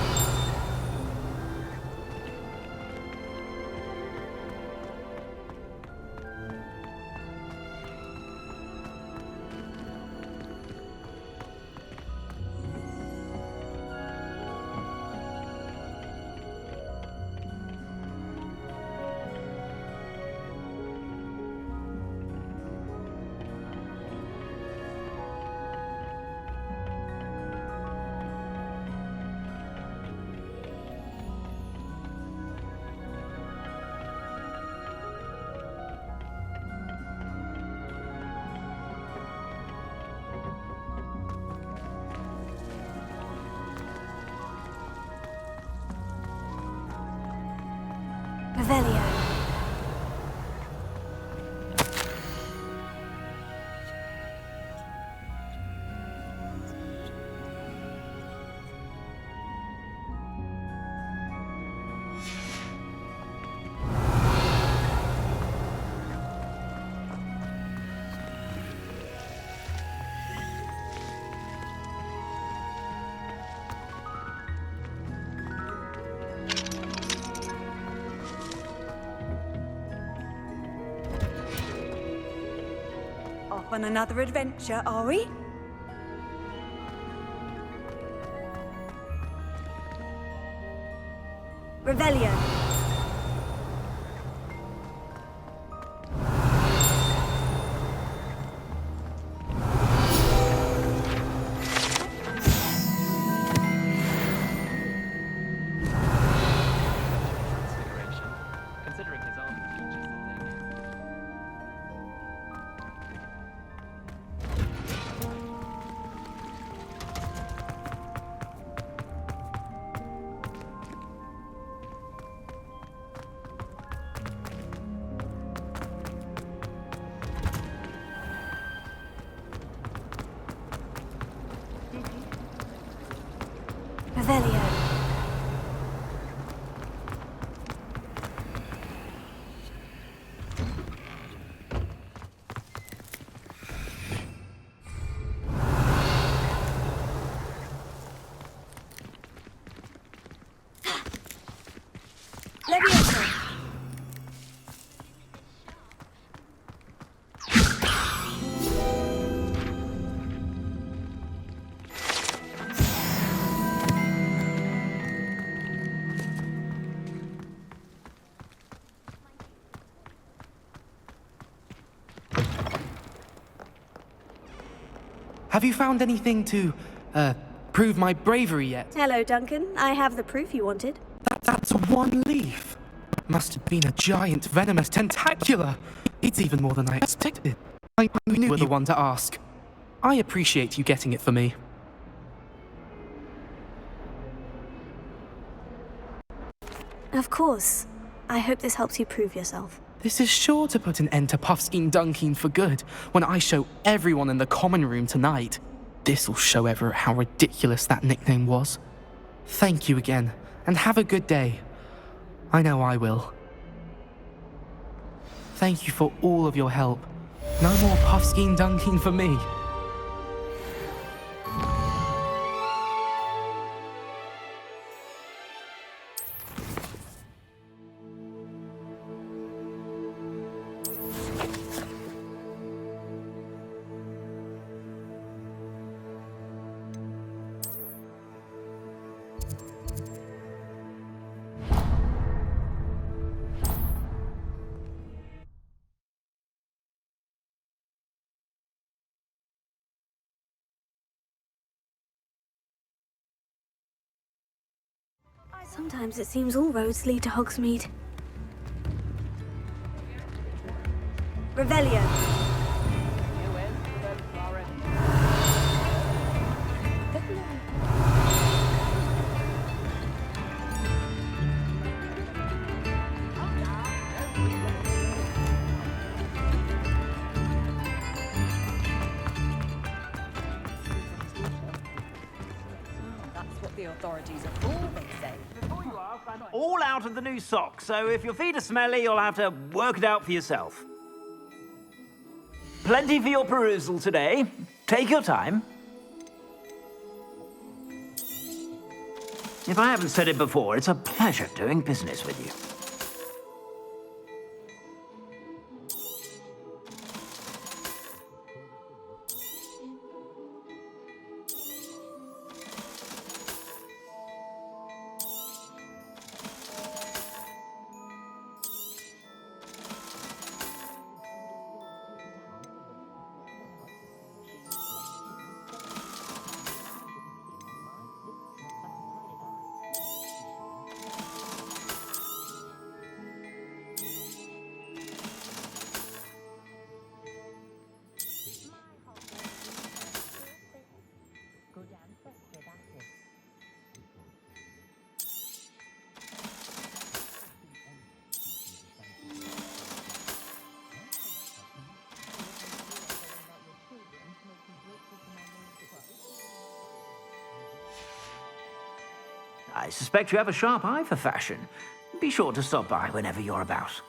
Revelio. Off on another adventure, are we? Revelio. Considering his arm features the thing. Revelio. Levioso. Have you found anything to, prove my bravery yet? Hello, Duncan. I have the proof you wanted. That's one leaf. Must have been a giant venomous tentacula. It's even more than I expected. I knew you were the one to ask. I appreciate you getting it for me. Of course. I hope this helps you prove yourself. This is sure to put an end to Puffskein Dunkeen for good when I show everyone in the common room tonight. This'll show Everett how ridiculous that nickname was. Thank you again, and have a good day. I know I will. Thank you for all of your help. No more Puffskein Dunkeen for me. Sometimes it seems all roads lead to Hogsmeade. Revelio. That's what the authorities are for, they say. All out of the new socks, so if your feet are smelly, you'll have to work it out for yourself. Plenty for your perusal today. Take your time. If I haven't said it before, it's a pleasure doing business with you. I suspect you have a sharp eye for fashion. Be sure to stop by whenever you're about.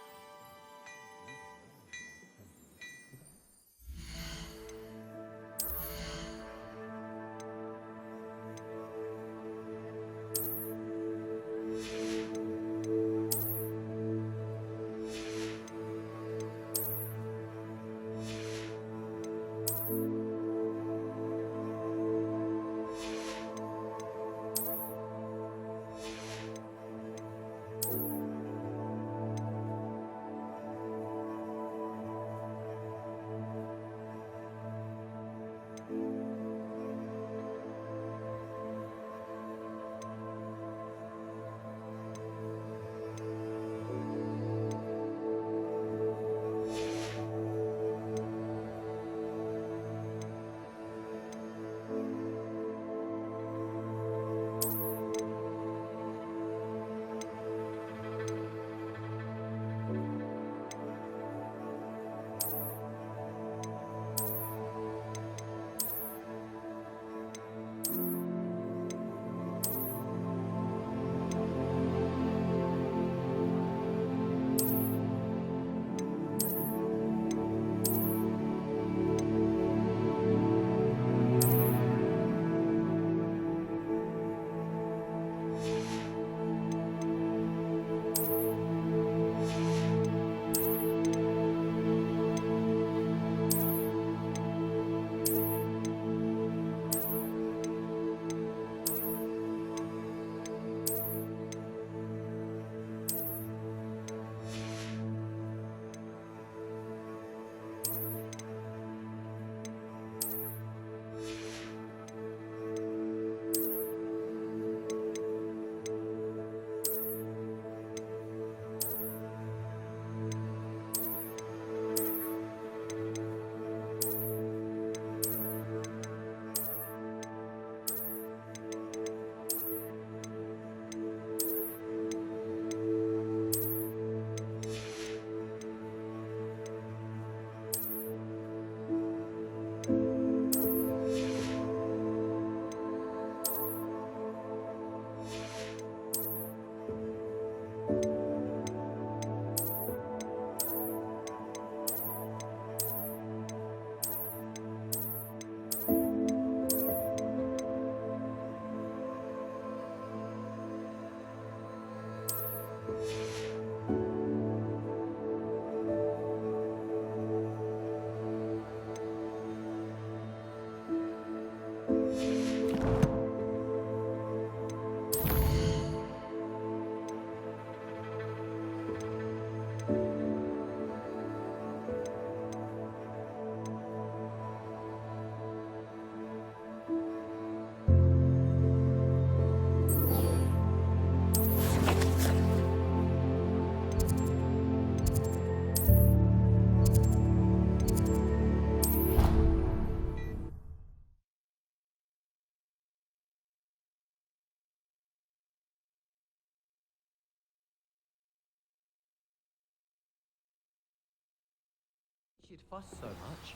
You'd fuss so much.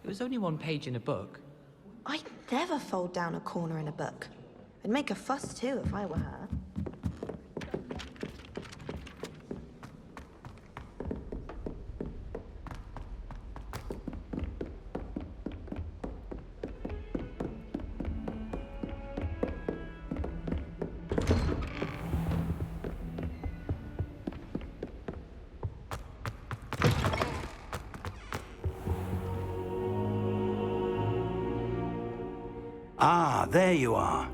It was only one page in a book. I'd never fold down a corner in a book. I'd make a fuss too if I were her. Ah, there you are.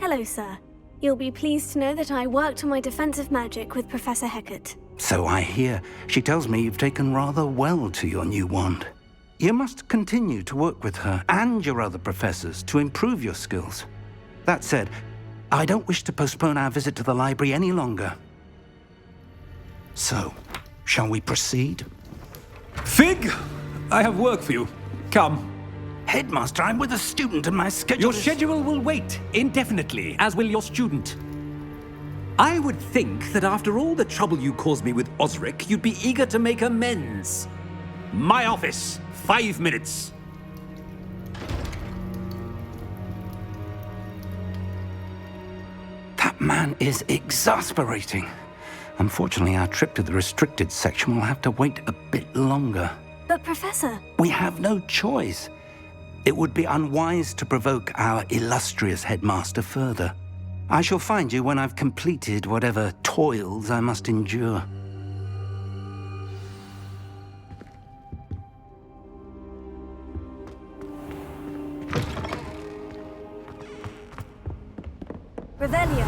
Hello, sir. You'll be pleased to know that I worked on my defensive magic with Professor Hecat. So I hear. She tells me you've taken rather well to your new wand. You must continue to work with her and your other professors to improve your skills. That said, I don't wish to postpone our visit to the library any longer. So, shall we proceed? Fig! I have work for you. Come. Headmaster, I'm with a student and my schedule Your schedule will wait indefinitely, as will your student. I would think that after all the trouble you caused me with Osric, you'd be eager to make amends. My office, 5 minutes. That man is exasperating. Unfortunately, our trip to the restricted section will have to wait a bit longer. But, Professor... We have no choice. It would be unwise to provoke our illustrious headmaster further. I shall find you when I've completed whatever toils I must endure. Revelio.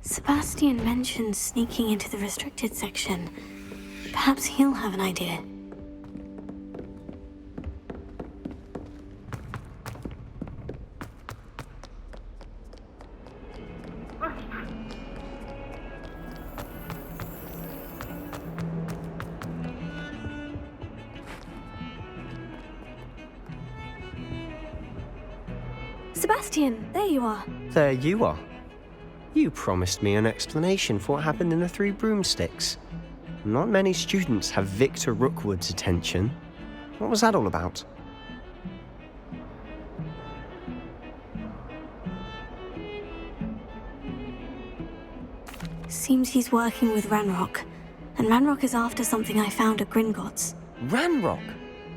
Sebastian mentioned sneaking into the restricted section. Perhaps he'll have an idea. Sebastian, there you are. There you are. You promised me an explanation for what happened in the Three Broomsticks. Not many students have Victor Rookwood's attention. What was that all about? Seems he's working with Ranrock. And Ranrock is after something I found at Gringotts. Ranrock?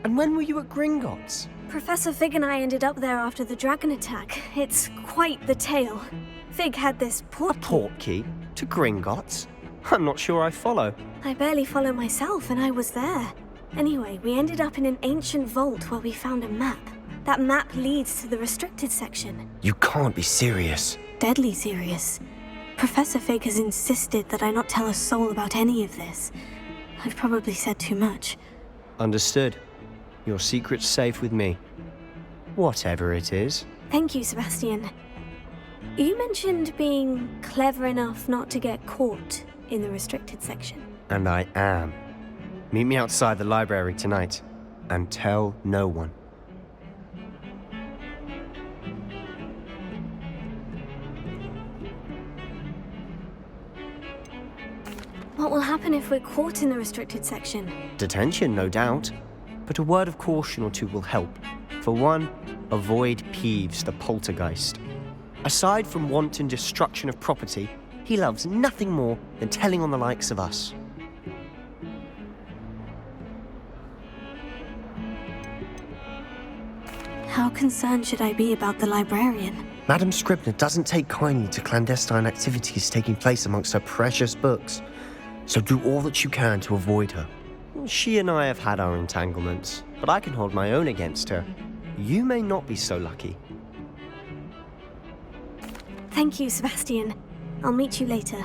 And when were you at Gringotts? Professor Fig and I ended up there after the dragon attack. It's quite the tale. Fig had this port... A portkey? To Gringotts? I'm not sure I follow. I barely follow myself, and I was there. Anyway, we ended up in an ancient vault where we found a map. That map leads to the restricted section. You can't be serious. Deadly serious. Professor Fig has insisted that I not tell a soul about any of this. I've probably said too much. Understood. Your secret's safe with me. Whatever it is. Thank you, Sebastian. You mentioned being clever enough not to get caught in the restricted section. And I am. Meet me outside the library tonight. And tell no one. What will happen if we're caught in the restricted section? Detention, no doubt. But a word of caution or two will help. For one, avoid Peeves, the poltergeist. Aside from wanton destruction of property, he loves nothing more than telling on the likes of us. How concerned should I be about the librarian? Madame Scribner doesn't take kindly to clandestine activities taking place amongst her precious books. So do all that you can to avoid her. She and I have had our entanglements, but I can hold my own against her. You may not be so lucky. Thank you, Sebastian. I'll meet you later.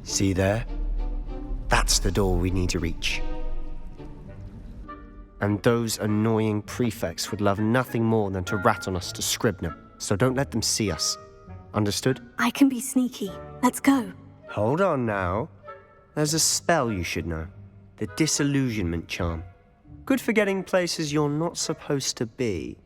See there? That's the door we need to reach. And those annoying prefects would love nothing more than to rat on us to Scribner, so don't let them see us. Understood? I can be sneaky. Let's go. Hold on now. There's a spell you should know. The Disillusionment Charm. Good for getting places you're not supposed to be.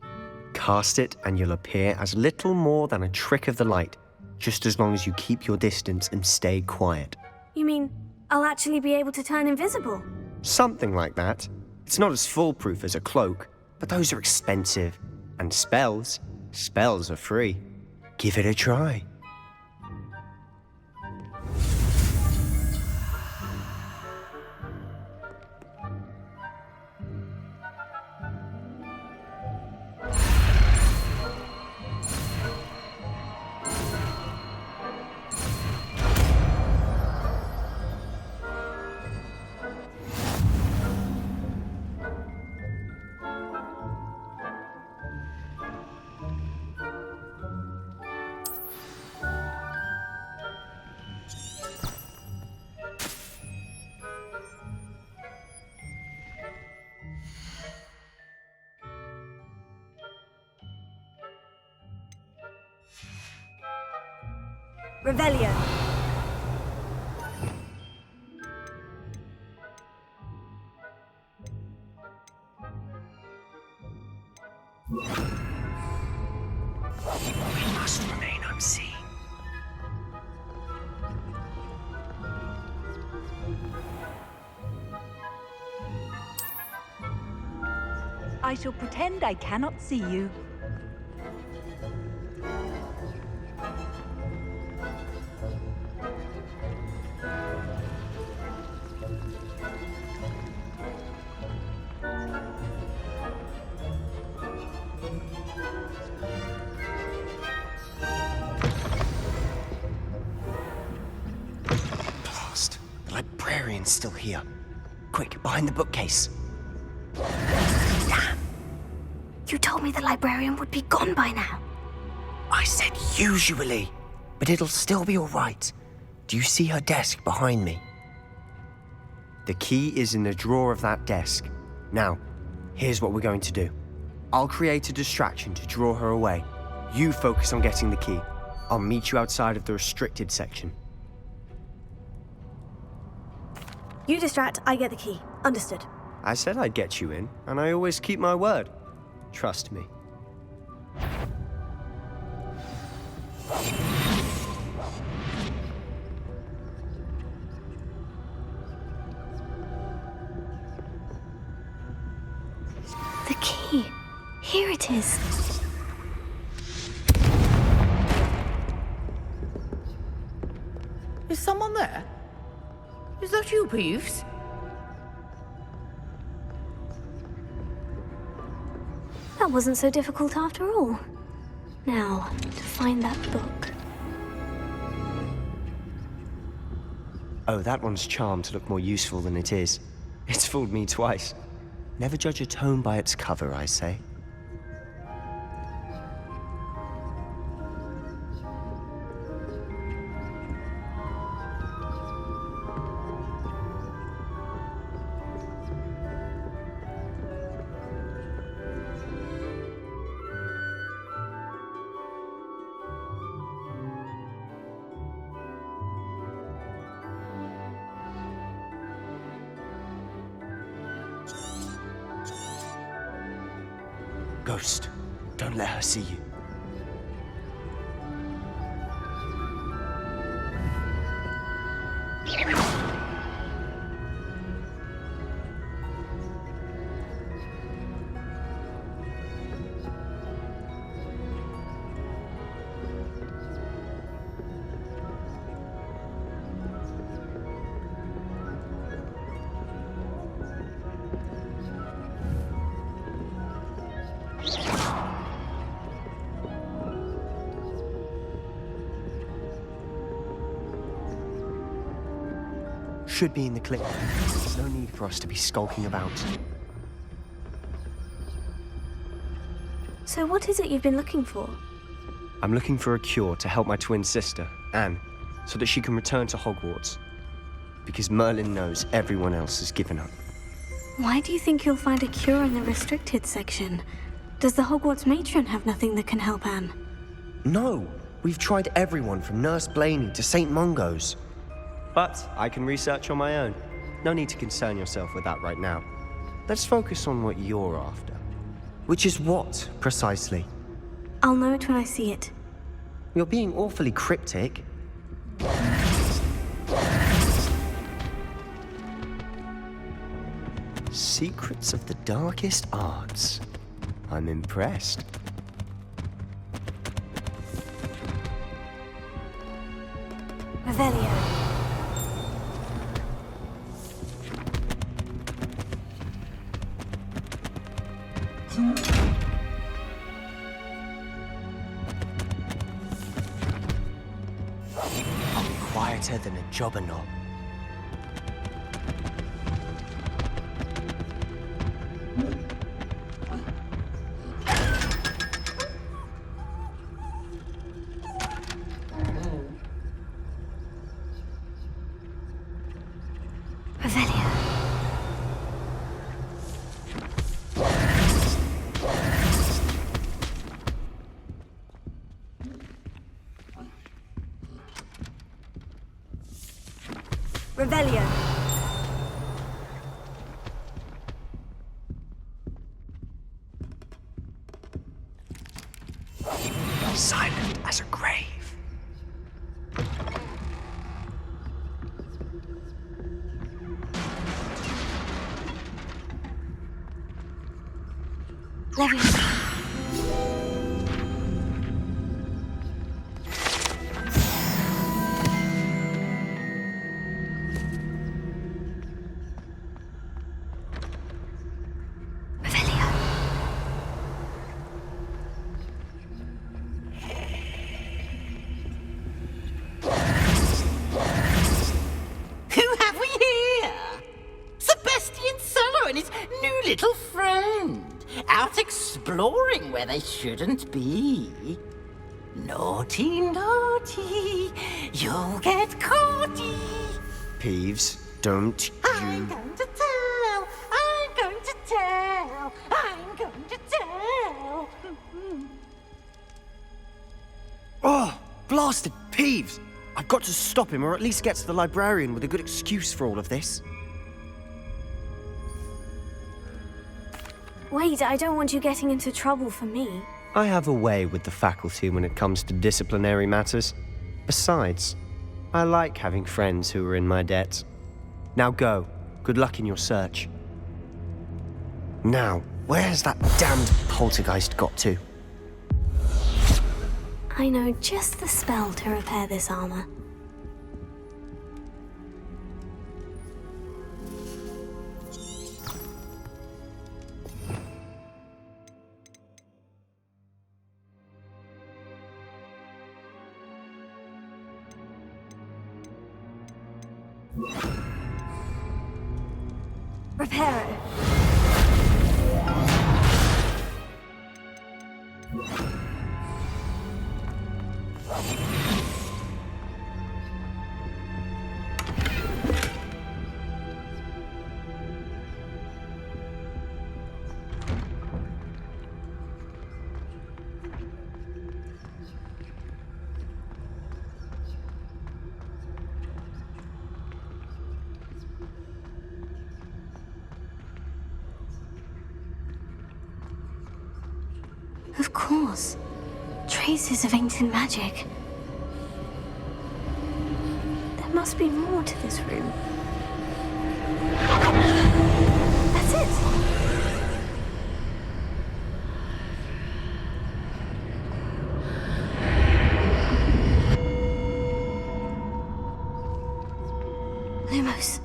Cast it and you'll appear as little more than a trick of the light, just as long as you keep your distance and stay quiet. You mean I'll actually be able to turn invisible? Something like that. It's not as foolproof as a cloak, but those are expensive. And spells are free. Give it a try. Revelio. We must remain unseen. I shall pretend I cannot see you. Blast. The librarian's still here. Quick, behind the bookcase. Damn. You told me the librarian would be gone by now. I said usually, but it'll still be all right. Do you see her desk behind me? The key is in the drawer of that desk. Now, here's what we're going to do. I'll create a distraction to draw her away. You focus on getting the key. I'll meet you outside of the restricted section. You distract, I get the key. Understood. I said I'd get you in, and I always keep my word. Trust me. The key. Here it is. Is someone there? Is that you, Peeves? That wasn't so difficult after all. Now, to find that book. Oh, that one's charmed to look more useful than it is. It's fooled me twice. Never judge a tome by its cover, I say. Ghost, don't let her see you. Should be in the clip. There's no need for us to be skulking about. So what is it you've been looking for? I'm looking for a cure to help my twin sister, Anne, so that she can return to Hogwarts. Because Merlin knows everyone else has given up. Why do you think you'll find a cure in the restricted section? Does the Hogwarts matron have nothing that can help Anne? No, we've tried everyone from Nurse Blaney to St. Mungo's. But I can research on my own. No need to concern yourself with that right now. Let's focus on what you're after. Which is what, precisely? I'll know it when I see it. You're being awfully cryptic. Secrets of the darkest arts. I'm impressed. Revelio. I'll be quieter than a jobberknoll. Revelio. Silent as a grave. Leviosa. Little friend, out exploring where they shouldn't be. Naughty, naughty, you'll get caughty. Peeves, don't you... I'm going to tell, I'm going to tell, I'm going to tell. Oh, blasted Peeves! I've got to stop him, or at least get to the librarian with a good excuse for all of this. Wait, I don't want you getting into trouble for me. I have a way with the faculty when it comes to disciplinary matters. Besides, I like having friends who are in my debt. Now go. Good luck in your search. Now, where's that damned poltergeist got to? I know just the spell to repair this armor. Repair it. Of course. Traces of ancient magic. There must be more to this room. That's it! Lumos.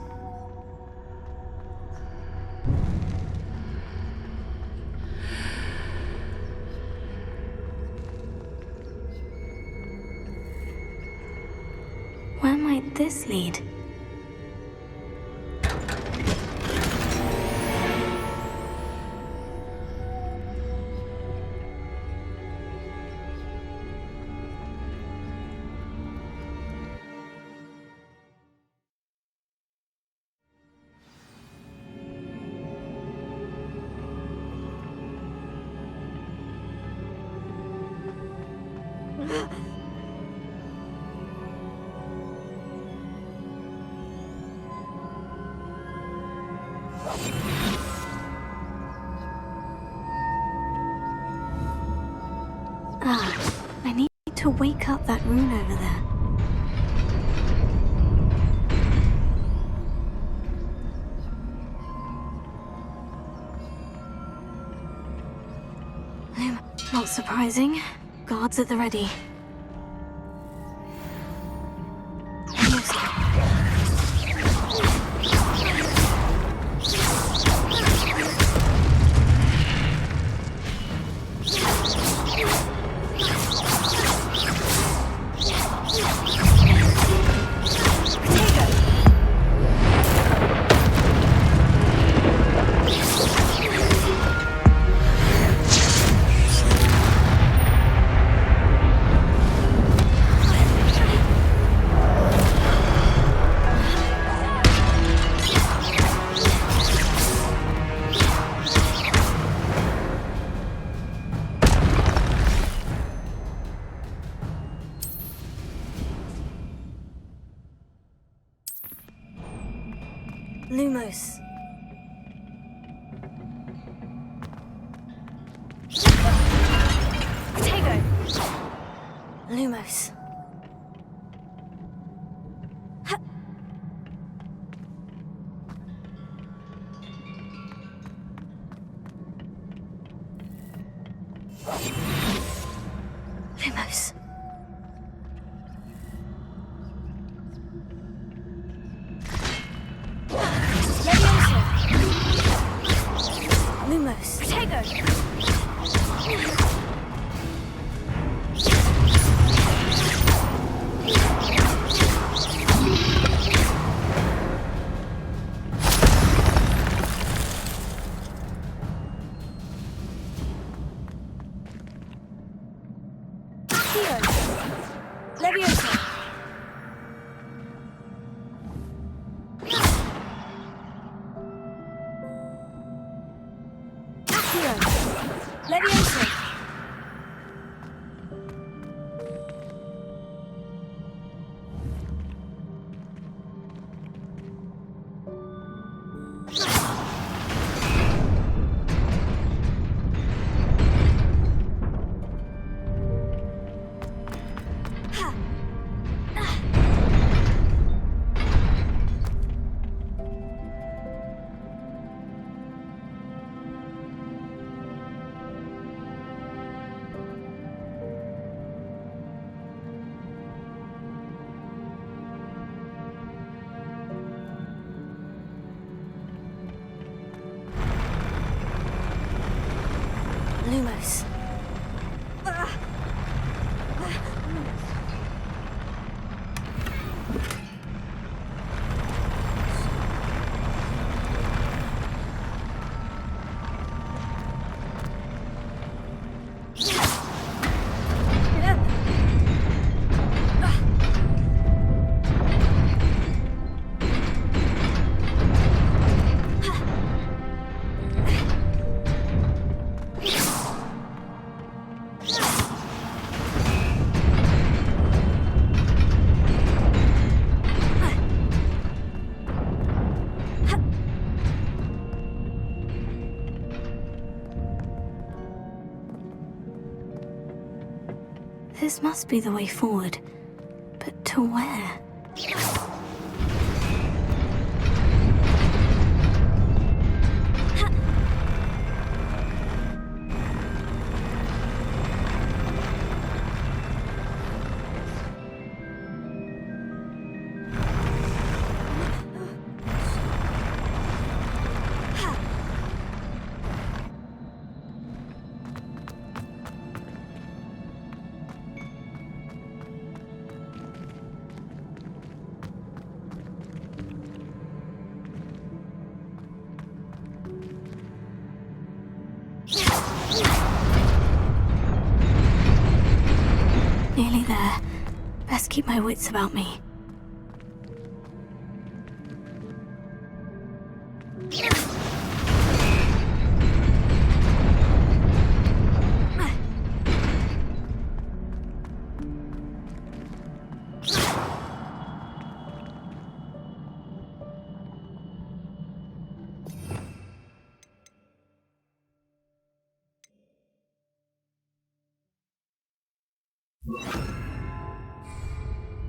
Where might this lead? I need to wake up that rune over there. Not surprising. Guards at the ready. Lumos. Tego. Lumos. Lumos. Lumos. Tego. Leviosa. Leviosa. Lumos. This must be the way forward. But to where? Nearly there. Best keep my wits about me.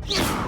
Incendio!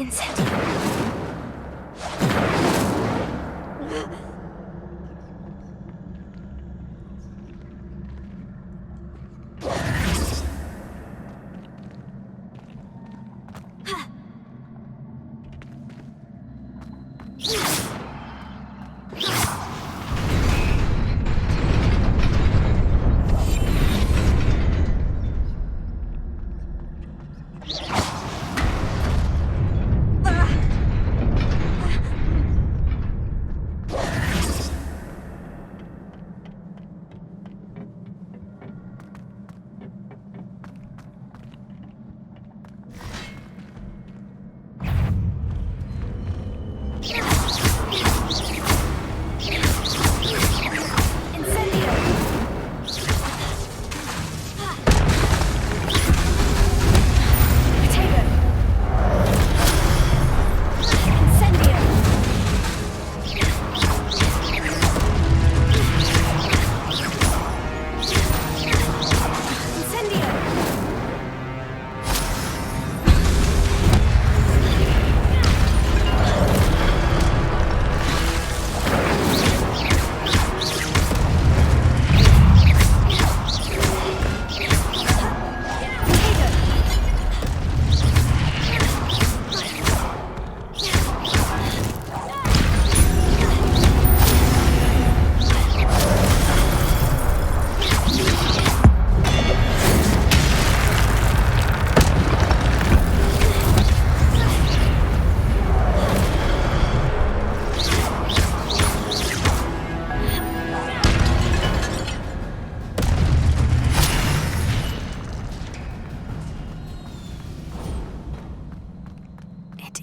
Incendio!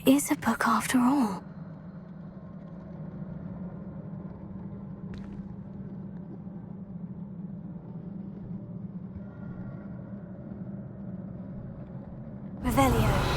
Is a book after all. Revelio.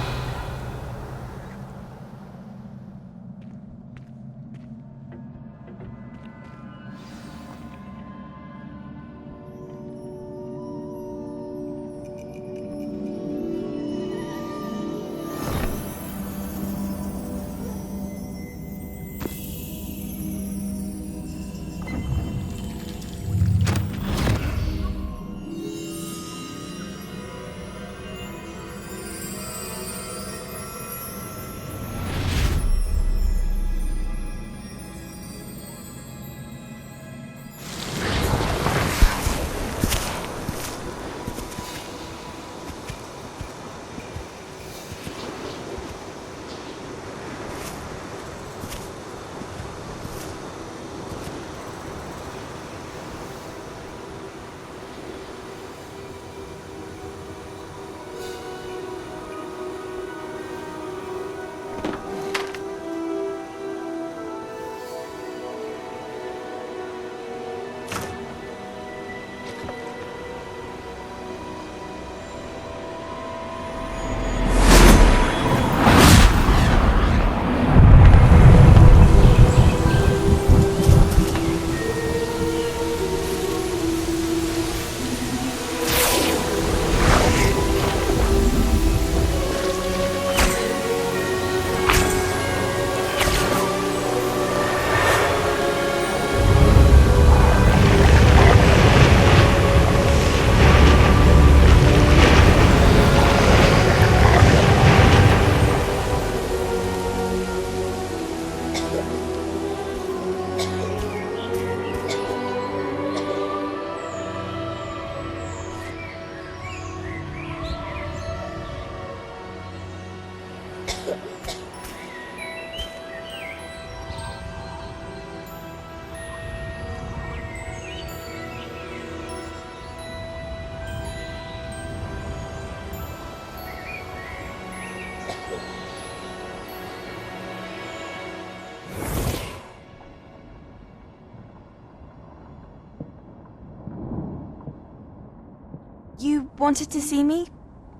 You wanted to see me?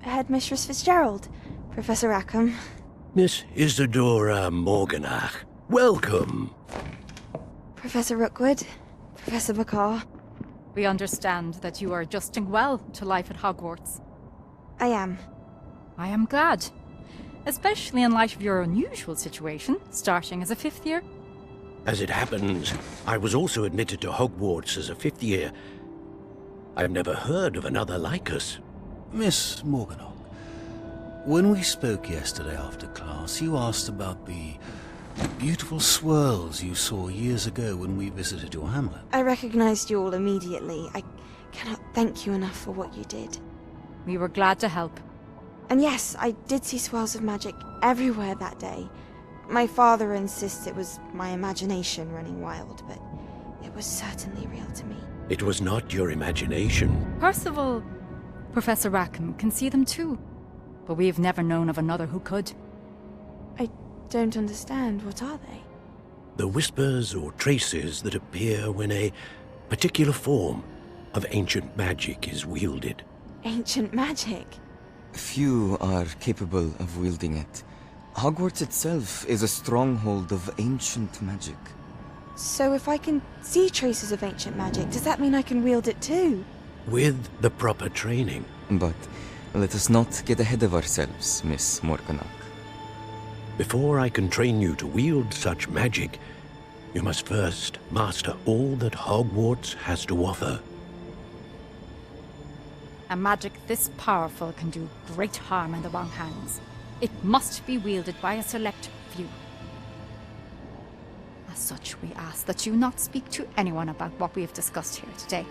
Headmistress Fitzgerald, Professor Rackham. Miss Isadora Morganach, welcome. Professor Rookwood, Professor McCaw. We understand that you are adjusting well to life at Hogwarts. I am. I am glad. Especially in light of your unusual situation, starting as a 5th year. As it happens, I was also admitted to Hogwarts as a 5th year. I've never heard of another like us. Miss Morganach, when we spoke yesterday after class, you asked about the beautiful swirls you saw years ago when we visited your hamlet. I recognized you all immediately. I cannot thank you enough for what you did. We were glad to help. And yes, I did see swirls of magic everywhere that day. My father insists it was my imagination running wild, but it was certainly real to me. It was not your imagination. Percival, Professor Rackham can see them too. But we've never known of another who could. I don't understand. What are they? The whispers or traces that appear when a particular form of ancient magic is wielded. Ancient magic? Few are capable of wielding it. Hogwarts itself is a stronghold of ancient magic. So if I can see traces of ancient magic, does that mean I can wield it too? With the proper training. But let us not get ahead of ourselves, Miss Morganach. Before I can train you to wield such magic, you must first master all that Hogwarts has to offer. A magic this powerful can do great harm in the wrong hands. It must be wielded by a select few. As such, we ask that you not speak to anyone about what we have discussed here today.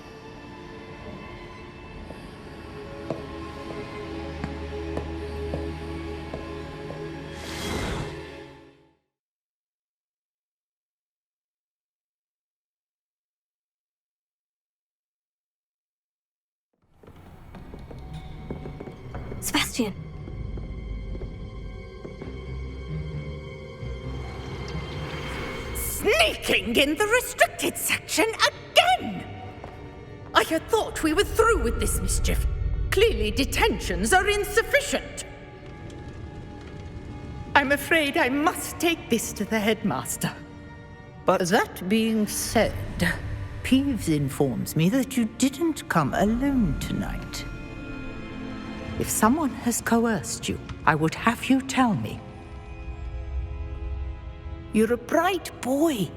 Sebastian. Sneaking in the restricted section again! I had thought we were through with this mischief. Clearly detentions are insufficient. I'm afraid I must take this to the headmaster. But that being said, Peeves informs me that you didn't come alone tonight. If someone has coerced you, I would have you tell me. You're a bright boy.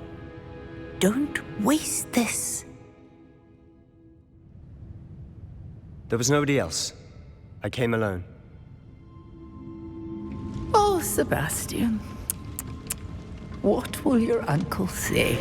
Don't waste this. There was nobody else. I came alone. Oh, Sebastian. What will your uncle say?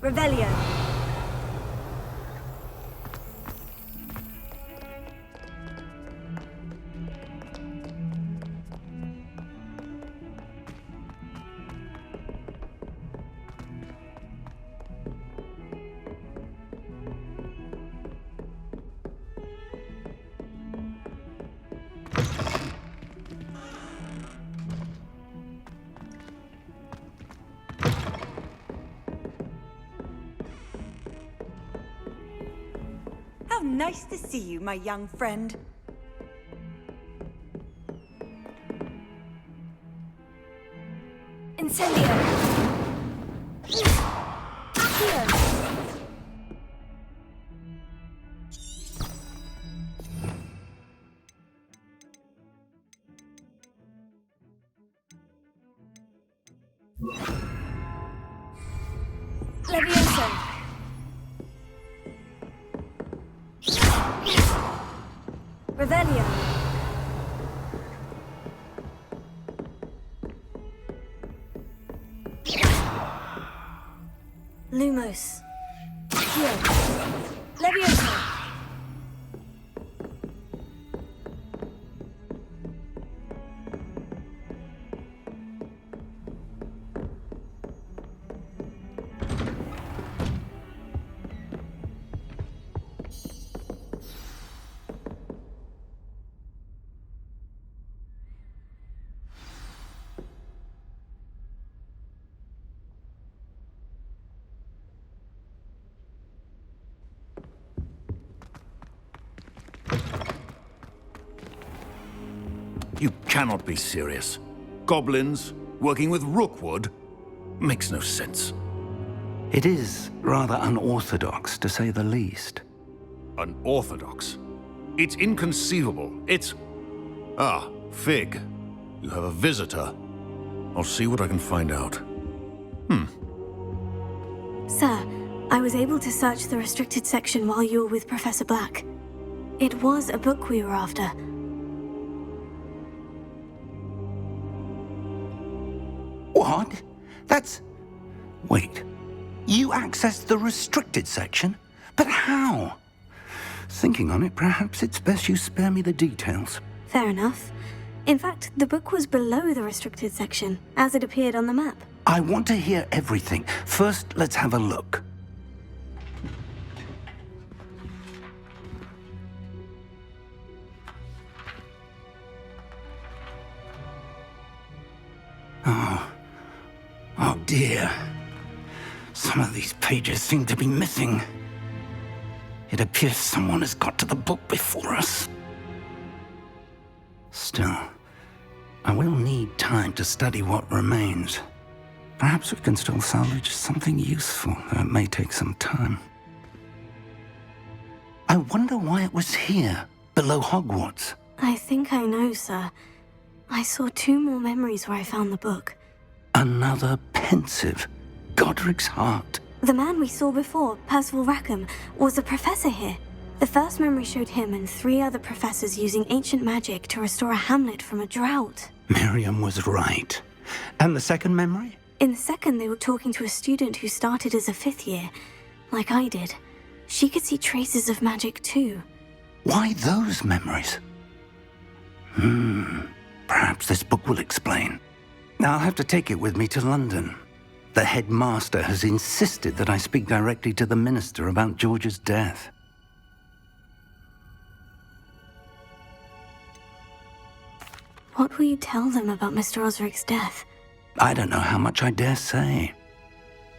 Revelio. How nice to see you, my young friend. Incendio. Accio. Levioso. Revelio. Lumos. Accio. Levioso. You cannot be serious. Goblins working with Rookwood? Makes no sense. It is rather unorthodox, to say the least. Unorthodox? It's inconceivable. It's... Ah, Fig. You have a visitor. I'll see what I can find out. Sir, I was able to search the restricted section while you were with Professor Black. It was a book we were after. What? That's... Wait. You accessed the restricted section? But how? Thinking on it, perhaps it's best you spare me the details. Fair enough. In fact, the book was below the restricted section, as it appeared on the map. I want to hear everything. First, let's have a look. Oh dear. Some of these pages seem to be missing. It appears someone has got to the book before us. Still, I will need time to study what remains. Perhaps we can still salvage something useful, though it may take some time. I wonder why it was here, below Hogwarts. I think I know, sir. I saw 2 more memories where I found the book. Another pensive. Godric's heart. The man we saw before, Percival Rackham, was a professor here. The first memory showed him and 3 other professors using ancient magic to restore a hamlet from a drought. Miriam was right. And the second memory? In the second, they were talking to a student who started as a 5th year, like I did. She could see traces of magic too. Why those memories? Perhaps this book will explain. I'll have to take it with me to London. The headmaster has insisted that I speak directly to the minister about George's death. What will you tell them about Mr. Osric's death? I don't know how much I dare say.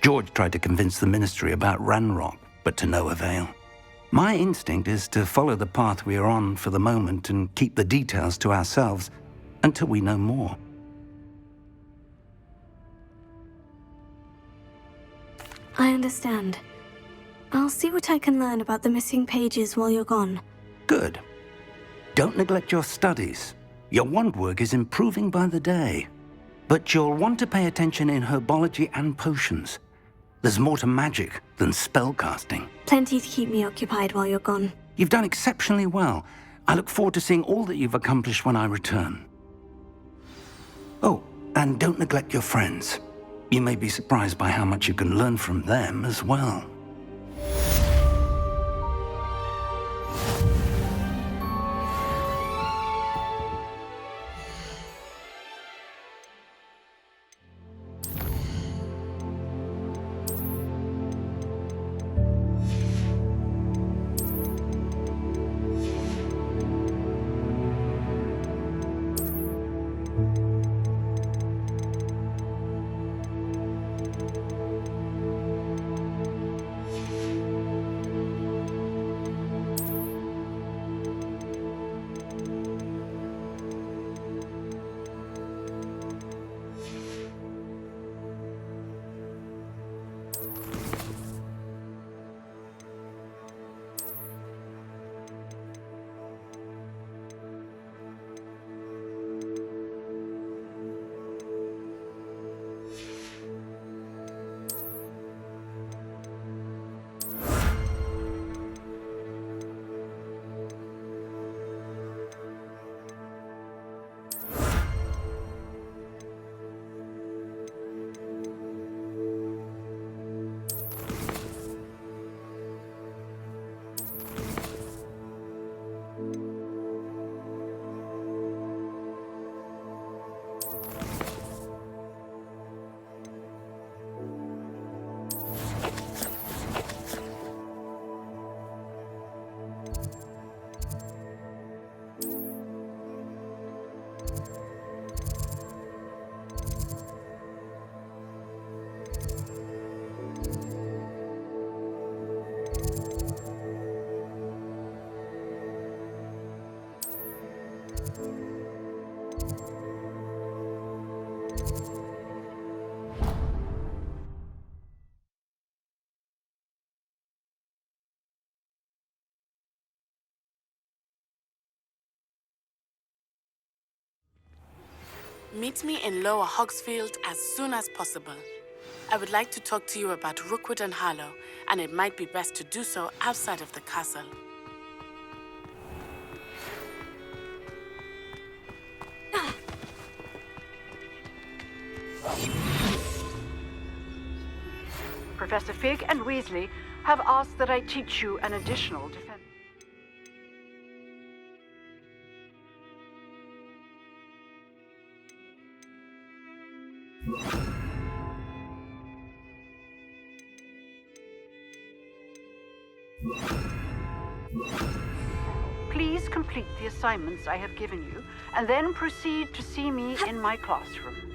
George tried to convince the ministry about Ranrock, but to no avail. My instinct is to follow the path we are on for the moment and keep the details to ourselves until we know more. I understand. I'll see what I can learn about the missing pages while you're gone. Good. Don't neglect your studies. Your wand work is improving by the day. But you'll want to pay attention in herbology and potions. There's more to magic than spellcasting. Plenty to keep me occupied while you're gone. You've done exceptionally well. I look forward to seeing all that you've accomplished when I return. Oh, and don't neglect your friends. You may be surprised by how much you can learn from them as well. Meet me in Lower Hogsfield as soon as possible. I would like to talk to you about Rookwood and Harlow, and it might be best to do so outside of the castle. Professor Fig and Weasley have asked that I teach you an additional defense. Please complete the assignments I have given you, and then proceed to see me in my classroom.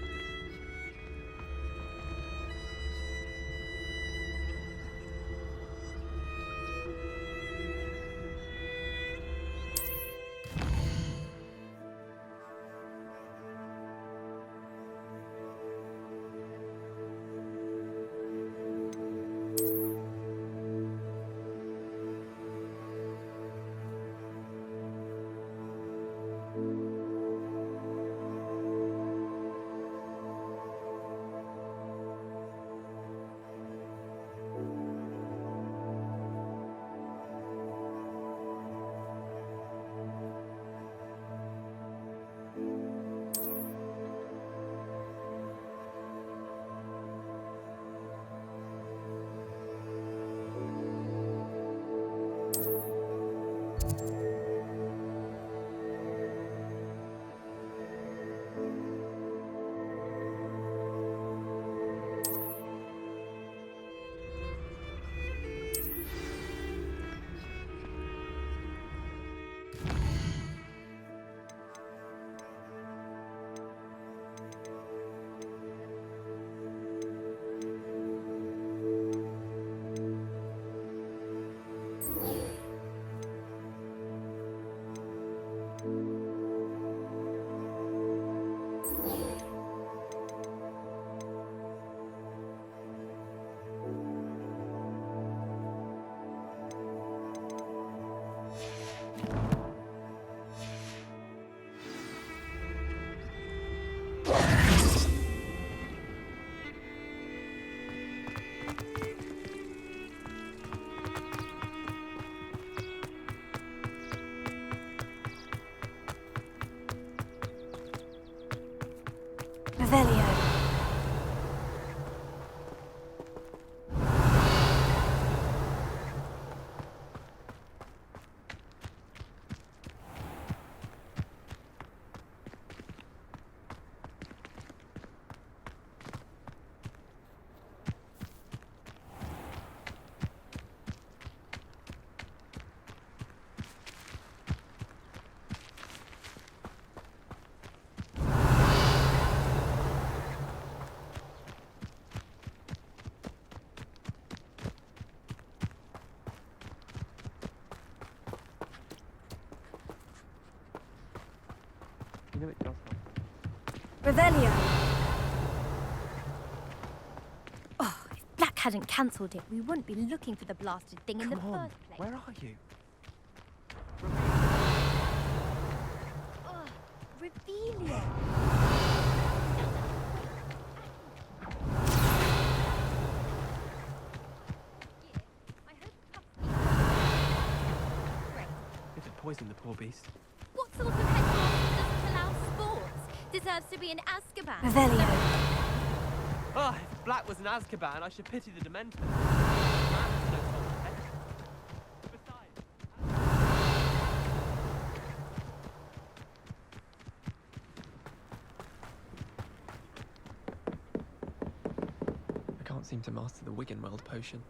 Revelio. Oh, if Black hadn't cancelled it, we wouldn't be looking for the blasted thing in the Come on, first place. where are you? Oh, Revelio. It'd poison the poor beast. What sort of headmaster doesn't allow sports? Deserves to be in Azkaban. Revelio. Oh, if Black was in Azkaban, I should pity the Dementors. I can't seem to master the Wiggenweld potion.